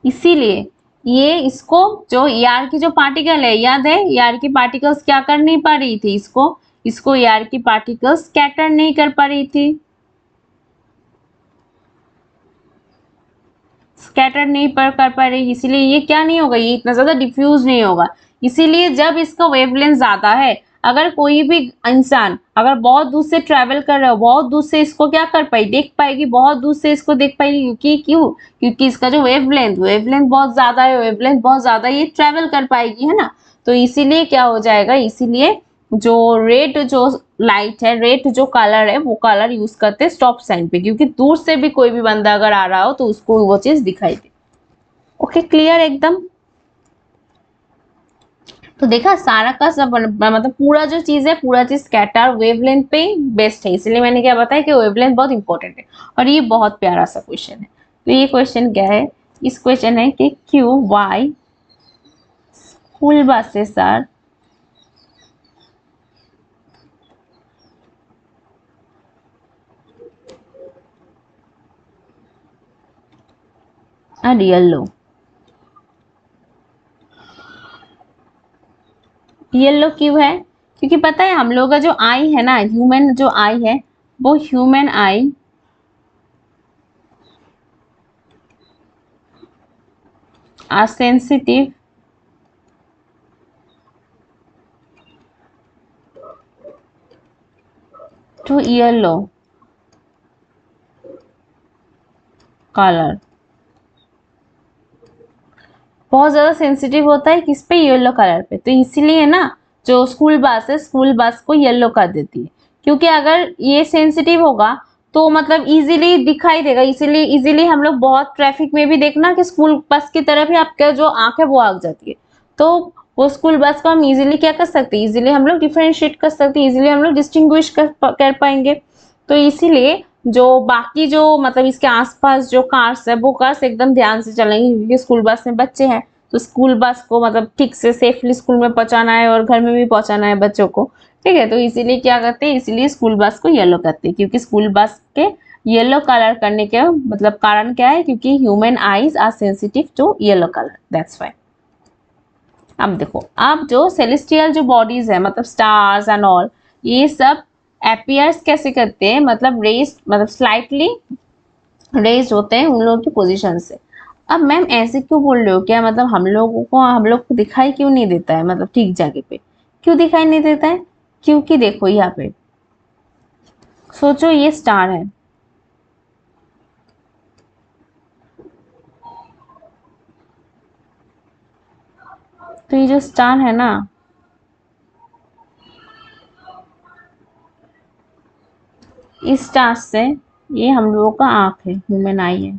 इसीलिए ये इसको जो ER की जो पार्टिकल है, याद है ER की पार्टिकल्स क्या कर नहीं पा रही थी, इसको ER की पार्टिकल्स स्कैटर नहीं कर पा रही थी, स्कैटर नहीं कर पा रही, इसीलिए ये क्या नहीं होगा, ये इतना ज्यादा डिफ्यूज नहीं होगा। इसीलिए जब इसका वेवलेंथ ज्यादा है, अगर कोई भी इंसान अगर बहुत दूर से ट्रेवल कर रहा है, बहुत दूर से इसको क्या कर पाई, देख पाएगी, बहुत दूर से इसको देख पाएगी, क्योंकि क्योंकि इसका जो वेवलेंथ बहुत ज्यादा है, वेवलेंथ बहुत ज्यादा ये ट्रेवल कर पाएगी, है ना। तो इसीलिए क्या हो जाएगा, इसीलिए जो रेड जो लाइट है, रेड जो कलर है, वो कलर यूज करते हैं स्टॉप साइन पे, क्योंकि दूर से भी कोई भी बंदा अगर आ रहा हो तो उसको वो चीज दिखाई दे। ओके, क्लियर एकदम। तो देखा सारा का सब, मतलब पूरा जो चीज है, पूरा चीज स्कैटर वेवलेंथ पे बेस्ड है, इसलिए मैंने क्या बताया कि वेवलेंथ बहुत इंपॉर्टेंट है। और ये बहुत प्यारा सा क्वेश्चन है। तो ये क्वेश्चन क्या है, इस क्वेश्चन है कि Q why school buses are yellow. Yellow क्यों है, क्योंकि पता है हम लोग का जो आई है ना, ह्यूमन जो आई है, वो human eye are sensitive to yellow colour. बहुत ज्यादा सेंसिटिव होता है किस पे, येलो कलर पे। तो इसीलिए ना जो स्कूल बस है, स्कूल बस को येलो कर देती है, क्योंकि अगर ये सेंसिटिव होगा तो मतलब इजीली दिखाई देगा, इसीलिए इजीली हम लोग बहुत ट्रैफिक में भी देखना कि स्कूल बस की तरफ ही आपका जो आंख है वो आग जाती है। तो वो स्कूल बस को हम इजीली क्या कर सकते हैं, इजीली हम लोग डिफरेंशिएट कर सकते हैं, इजीली हम लोग डिस्टिंग्विश कर पाएंगे। तो इसीलिए जो बाकी जो मतलब इसके आसपास जो कार्स है, वो कार्स एकदम ध्यान से चलेंगे, क्योंकि स्कूल बस में बच्चे हैं, तो स्कूल बस को मतलब ठीक से सेफली स्कूल में पहुंचाना है और घर में भी पहुंचाना है बच्चों को, ठीक है। तो इसीलिए क्या करते हैं, इसीलिए स्कूल बस को येलो करते हैं, क्योंकि स्कूल बस के येलो कलर करने के मतलब कारण क्या है, क्योंकि human eyes are sensitive to yellow colour, that's why. अब देखो, अब जो सेलेस्टियल जो बॉडीज है, मतलब स्टार्स एंड ऑल, ये सब अपीयर्स कैसे करते हैं, मतलब रेस्ड, मतलब स्लाइटली रेस्ड होते हैं उन लोगों की पोजीशन से। अब मैम ऐसे क्यों बोल रहे हो, क्या मतलब हम लोग को दिखाई क्यों नहीं देता है, मतलब ठीक जगह पे क्यों दिखाई नहीं देता है, क्योंकि देखो यहाँ पे सोचो ये स्टार है, तो ये जो स्टार है ना, इस स्टार से ये हम लोगों का आंख है, ह्यूमन आई है।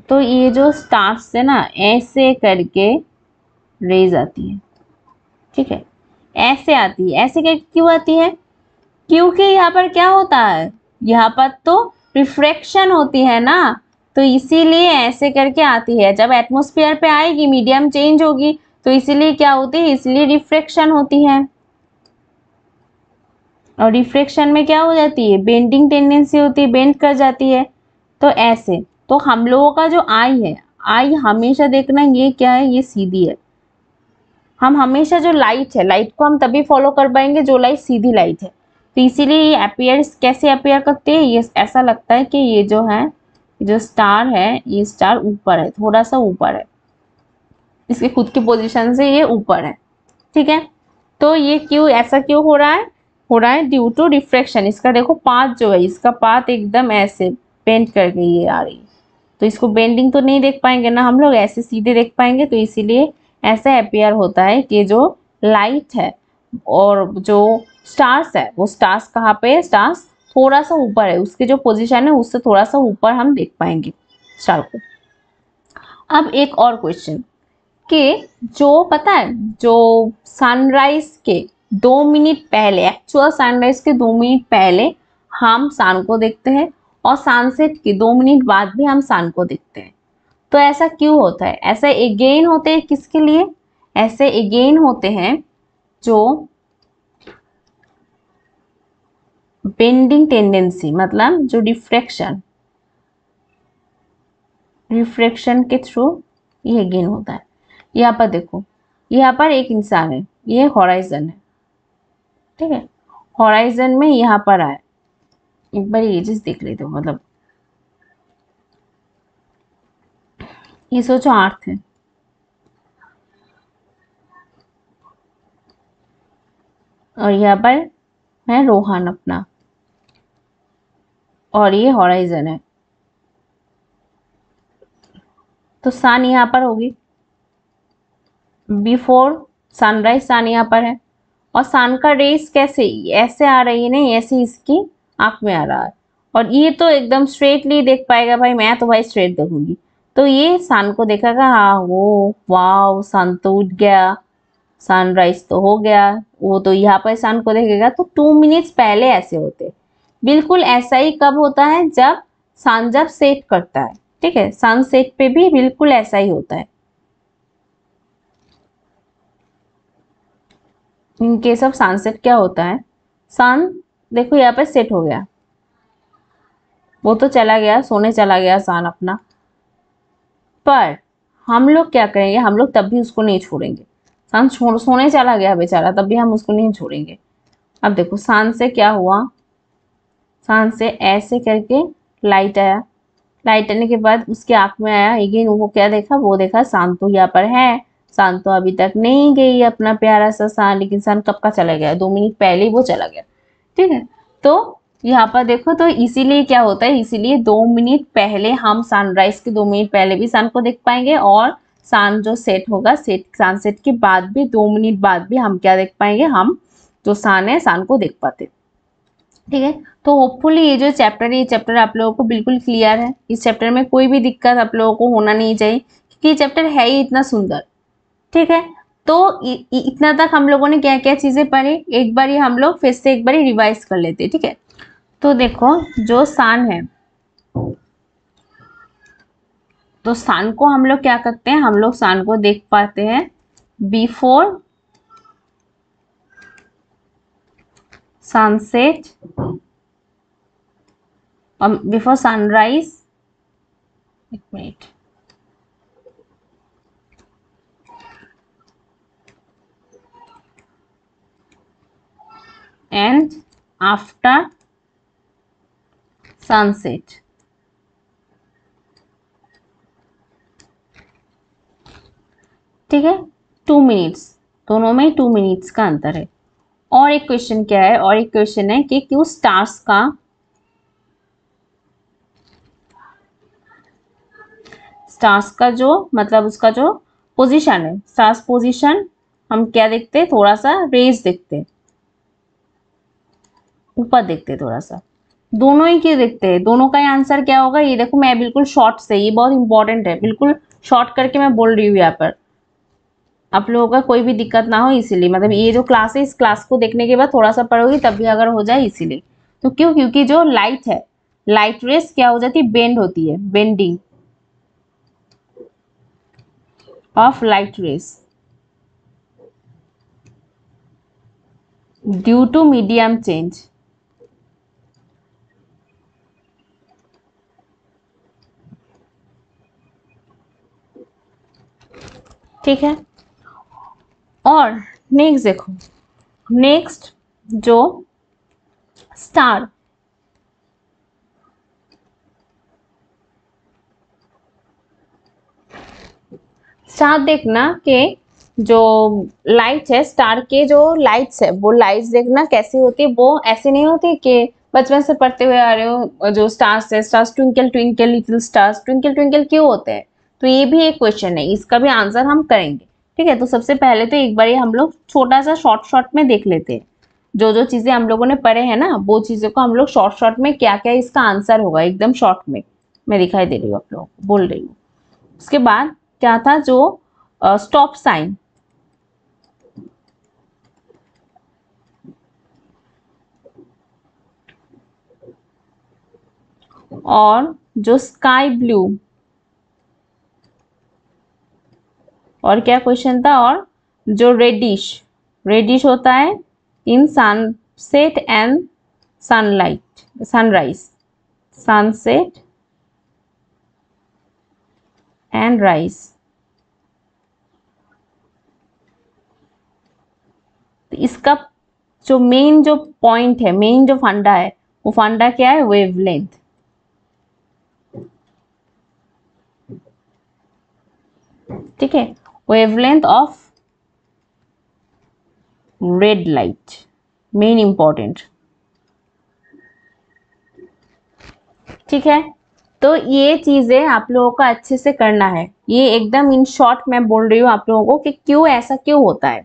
तो ये जो स्टार से ना ऐसे करके रेज आती है, ठीक है, ऐसे आती है, ऐसे करके क्यों आती है, क्योंकि यहाँ पर क्या होता है, यहाँ पर तो रिफ्रैक्शन होती है ना, तो इसीलिए ऐसे करके आती है। जब एटमॉस्फेयर पे आएगी, मीडियम चेंज होगी, तो इसीलिए क्या होती है, इसलिए रिफ्रैक्शन होती है। और रिफ्रैक्शन में क्या हो जाती है, बेंडिंग टेंडेंसी होती है, बेंड कर जाती है। तो ऐसे, तो हम लोगों का जो आई है, आई हमेशा देखना ये क्या है, ये सीधी है। हम हमेशा जो लाइट है, लाइट को हम तभी फॉलो कर पाएंगे जो लाइट सीधी लाइट है। तो इसीलिए ये अपीयर कैसे अपीयर करते हैं, ये ऐसा लगता है कि ये जो है, जो स्टार है, ये स्टार ऊपर है, थोड़ा सा ऊपर है, इसके खुद की पोजीशन से ये ऊपर है, ठीक है। तो ये क्यों ऐसा क्यों हो रहा है, हो रहा है ड्यू टू रिफ्रैक्शन। इसका देखो पाथ जो है, इसका पाथ एकदम ऐसे बेंड करके ये आ रही है, तो इसको बेंडिंग तो नहीं देख पाएंगे ना हम लोग, ऐसे सीधे देख पाएंगे। तो इसीलिए ऐसा अपीयर होता है कि जो लाइट है और जो स्टार्स है, वो स्टार्स कहाँ पे है, स्टार्स थोड़ा सा ऊपर है, उसके जो पोजीशन है उससे थोड़ा सा ऊपर हम देख पाएंगे स्टार को। अब एक और क्वेश्चन कि जो पता है, जो सनराइज के 2 मिनट पहले, एक्चुअल सनराइज के 2 मिनट पहले हम सन को देखते हैं, और सनसेट के 2 मिनट बाद भी हम सन को देखते हैं। तो ऐसा क्यों होता है, ऐसा एगेन होते हैं किसके लिए, ऐसे एगेन होते हैं जो बेंडिंग टेंडेंसी मतलब जो रिफ्रैक्शन के थ्रू ये गेन होता है। यहाँ पर देखो, यहाँ पर एक इंसान है, ये हॉराइजन है, ठीक है, हॉराइजन में यहाँ पर आए, एक बार ये चीज देख लेते हो, मतलब ये सोचो अर्थ है, और यहाँ पर है रोहन अपना, और ये हॉराइजन है, तो सन यहाँ पर होगी, बिफोर सनराइज सन यहाँ पर है, और सन का रेस कैसे ऐसे आ रही है, नहीं ऐसे इसकी आंख में आ रहा है, और ये तो एकदम स्ट्रेटली देख पाएगा भाई, मैं तो भाई स्ट्रेट देखूंगी, तो ये सन को देखेगा, हाँ वो वाव सन तो उठ गया, सनराइज तो हो गया, वो तो यहाँ पर सन को देखेगा, तो 2 मिनट्स पहले ऐसे होते, बिल्कुल ऐसा ही कब होता है, जब सन जब सेट करता है, ठीक है, सनसेट पे भी बिल्कुल ऐसा ही होता है। इन केस ऑफ सनसेट क्या होता है, सन देखो यहाँ पे सेट हो गया, वो तो चला गया सोने चला गया सन अपना, पर हम लोग क्या करेंगे, हम लोग तब भी उसको नहीं छोड़ेंगे, सन सोने चला गया बेचारा, तब भी हम उसको नहीं छोड़ेंगे। अब देखो सन से क्या हुआ, सन से ऐसे करके लाइट आया, लाइट आने के बाद उसके आंख में आया, अगेन वो क्या देखा, वो देखा सन तो यहाँ पर है, सन तो अभी तक नहीं गई अपना प्यारा सा सन, लेकिन सन कब का चला गया, 2 मिनट पहले ही वो चला गया, ठीक है। तो यहाँ पर देखो, तो इसीलिए क्या होता है, इसीलिए 2 मिनट पहले हम सनराइज के 2 मिनट पहले भी सन को देख पाएंगे, और सन जो सेट होगा, सनसेट के बाद भी 2 मिनट बाद भी हम क्या देख पाएंगे, हम जो सन है सन को देख पाते, ठीक है। तो होपफुली ये जो चैप्टर है, ये चैप्टर आप लोगों को बिल्कुल क्लियर है, इस चैप्टर में कोई भी दिक्कत आप लोगों को होना नहीं चाहिए, क्योंकि ये चैप्टर है ही इतना सुंदर, ठीक है। तो इतना तक हम लोगों ने क्या क्या चीजें पढ़ी, एक बार हम लोग फिर से एक बार रिवाइज कर लेते हैं, ठीक है। तो देखो जो सन है, तो सन को हम लोग क्या करते हैं, हम लोग सन को देख पाते हैं बिफोर सनसेट और बिफोर सनराइज, एक मिनट, एंड आफ्टर सनसेट, ठीक है। 2 मिनट्स, दोनों में 2 मिनट्स का अंतर है। और एक क्वेश्चन क्या है, और एक क्वेश्चन है कि क्यों स्टार्स का जो मतलब उसका जो पोजीशन है, स्टार्स पोजीशन हम क्या देखते हैं, थोड़ा सा रेज देखते हैं, ऊपर देखते हैं थोड़ा सा, दोनों ही क्यों देखते हैं, दोनों का आंसर क्या होगा, ये देखो मैं बिल्कुल शॉर्ट से, ये बहुत इंपॉर्टेंट है, बिल्कुल शॉर्ट करके मैं बोल रही हूँ यहाँ पर, आप लोगों का कोई भी दिक्कत ना हो, इसीलिए मतलब ये जो क्लास है, इस क्लास को देखने के बाद थोड़ा सा पढ़ोगी तब भी अगर हो जाए, इसीलिए। तो क्यों, क्योंकि जो लाइट है, लाइट रेस क्या हो जाती है, बेंड होती है, bending of light rays due to medium change, ठीक है। और नेक्स्ट देखो, नेक्स्ट जो स्टार, स्टार देखना कि जो लाइट है, स्टार के जो लाइट्स है, वो लाइट्स देखना कैसी होती है, वो ऐसे नहीं होती कि बचपन से पढ़ते हुए आ रहे हो, जो स्टार्स है, stars twinkle twinkle little stars, twinkle twinkle क्यों होते हैं, तो ये भी एक क्वेश्चन है, इसका भी आंसर हम करेंगे, ठीक है। तो सबसे पहले तो एक बार हम लोग छोटा सा शॉर्ट शॉर्ट में देख लेते हैं, जो जो चीजें हम लोगों ने पढ़े हैं ना, वो चीजों को हम लोग शॉर्ट शॉर्ट में क्या क्या इसका आंसर होगा, एकदम शॉर्ट में मैं दिखाई दे रही हूँ, आप लोगों को बोल रही हूँ। उसके बाद क्या था, जो स्टॉप साइन, और जो स्काई ब्लू, और क्या क्वेश्चन था, और जो रेडिश, रेडिश होता है in sunset and sunlight, sunrise, sunset and rise. तो इसका जो मेन जो पॉइंट है, मेन जो फंडा है, वो फंडा क्या है? वेवलेंथ। ठीक है, wavelength of red light, main important. ठीक है, तो ये चीजें आप लोगों को अच्छे से करना है। ये एकदम इन शॉर्ट मैं बोल रही हूँ आप लोगों को कि क्यों ऐसा क्यों होता है।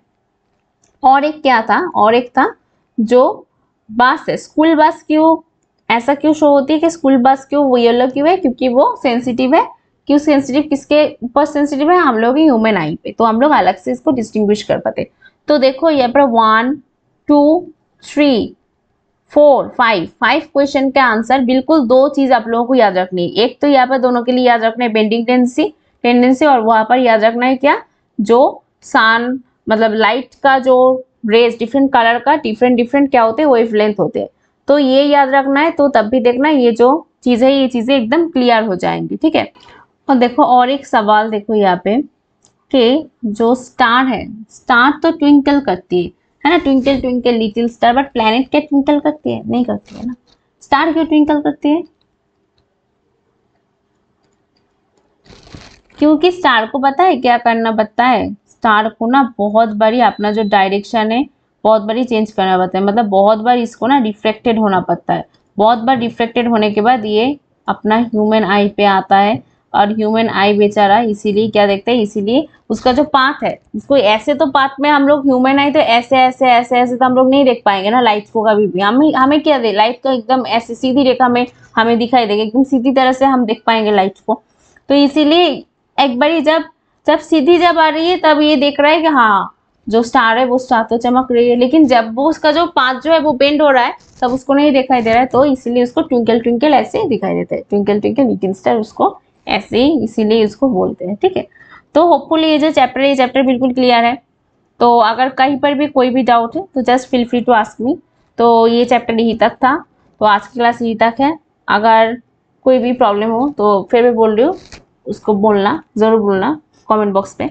और एक क्या था, और एक था जो बस है, स्कूल बस क्यों ऐसा क्यों शो होती है कि स्कूल बस क्यों वो येलो क्यों है? क्योंकि वो सेंसिटिव है। क्यों सेंसिटिव? किसके ऊपर सेंसिटिव है? हम लोग ह्यूमन आई पे। तो हम लोग अलग से इसको डिस्टिंग्विश कर पाते। तो देखो यहाँ पर 1 2 3 4 5 क्वेश्चन का आंसर। बिल्कुल दो चीज आप लोगों को याद रखनी है। एक तो यहाँ पर दोनों के लिए याद रखना है बेंडिंग टेंडेंसी, और वहां पर याद रखना है क्या? जो सन मतलब लाइट का जो रेज डिफरेंट कलर का डिफरेंट क्या होते हैं? वेवलेंथ होते हैं। तो ये याद रखना है। तो तब भी देखना ये जो चीज है, ये चीजें एकदम क्लियर हो जाएंगी। ठीक है, और देखो और एक सवाल देखो यहाँ पे कि जो स्टार है, स्टार तो ट्विंकल करती है ना, twinkle twinkle little star, but planet क्या ट्विंकल करती है? नहीं करती है ना। स्टार क्यों ट्विंकल करती है? क्योंकि स्टार को पता है क्या करना पड़ता है। स्टार को ना बहुत बारी अपना जो डायरेक्शन है बहुत बारी चेंज करना पड़ता है, मतलब बहुत बार इसको ना डिफ्रेक्टेड होना पड़ता है। बहुत बार डिफ्रेक्टेड होने के बाद ये अपना ह्यूमन आई पे आता है, और ह्यूमन आई बेचारा इसीलिए क्या देखते हैं, इसीलिए उसका जो पाथ है, उसको ऐसे तो पाथ में हम लोग ह्यूमन आई तो ऐसे ऐसे ऐसे ऐसे तो हम लोग नहीं देख पाएंगे ना लाइट को कभी भी। हमें हमें क्या दे, लाइट तो एकदम ऐसे सीधी रेखा में हमें दिखाई देगी, एकदम सीधी तरह से हम देख पाएंगे लाइट को। तो इसीलिए एक बारी जब जब सीधी जब आ रही है तब ये देख रहा है कि हाँ जो स्टार है वो स्टार तो चमक रही है, लेकिन जब वो उसका जो पाथ जो है वो बेंड हो रहा है तब उसको नहीं दिखाई दे रहा है। तो इसीलिए उसको ट्विंकल ट्विंकल ऐसे दिखाई देता है, ट्विंकल ट्विंकल लिटिल स्टार उसको ऐसे ही इसीलिए इसको बोलते हैं। ठीक है, तो होपफुली ये जो चैप्टर है ये चैप्टर बिल्कुल क्लियर है। तो अगर कहीं पर भी कोई भी डाउट है तो just feel free to ask me. तो ये चैप्टर यहीं तक था, तो आज की क्लास यहीं तक है। अगर कोई भी प्रॉब्लम हो तो फिर मैं बोल रही हूँ उसको बोलना, ज़रूर बोलना कमेंट बॉक्स पे।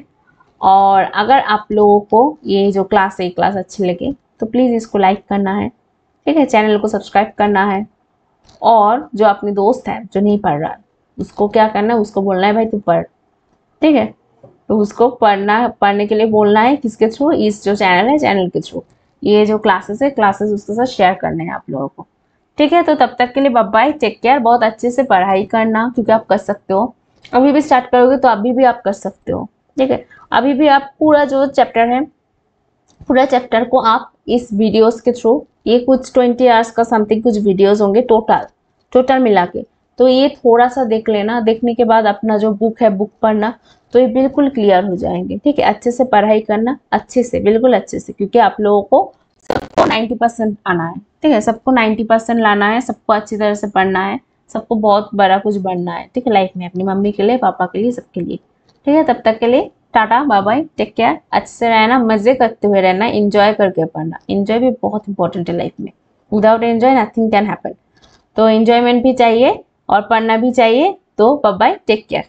और अगर आप लोगों को ये जो क्लास है क्लास अच्छी लगे तो प्लीज़ इसको लाइक करना है। ठीक है, चैनल को सब्सक्राइब करना है। और जो अपने दोस्त है जो नहीं पढ़ रहा है उसको क्या करना है, उसको बोलना है भाई तू पढ़। ठीक है, तो उसको पढ़ने के लिए बोलना है किसके थ्रू? इस जो चैनल है चैनल के थ्रू। ये जो क्लासेस है क्लासेस उसके साथ शेयर करने हैं आप लोगों को। ठीक है, तो तब तक के लिए बाय बाय, टेक केयर। बहुत अच्छे से पढ़ाई करना क्योंकि आप कर सकते हो। अभी भी स्टार्ट करोगे तो अभी भी आप कर सकते हो। ठीक है, अभी भी आप पूरा जो चैप्टर है पूरा चैप्टर को आप इस वीडियोस के थ्रू, ये कुछ 20 आवर्स का समथिंग कुछ वीडियोस होंगे टोटल मिला के, तो ये थोड़ा सा देख लेना। देखने के बाद अपना जो बुक है बुक पढ़ना, तो ये बिल्कुल क्लियर हो जाएंगे। ठीक है, अच्छे से पढ़ाई करना, अच्छे से बिल्कुल अच्छे से, क्योंकि आप लोगों को सबको 90% आना है। ठीक है, सबको 90% लाना है, सबको अच्छी तरह से पढ़ना है, सबको बहुत बड़ा कुछ बनना है। ठीक है, लाइफ में अपनी मम्मी के लिए, पापा के लिए, सबके लिए। ठीक है, तब तक के लिए tata bye bye, take care. अच्छे से रहना, मजे करते हुए रहना, एंजॉय करके पढ़ना। एंजॉय भी बहुत इंपॉर्टेंट है लाइफ में। Without enjoy nothing can happen. तो एंजॉयमेंट भी चाहिए और पढ़ना भी चाहिए। तो बाय बाय, टेक केयर।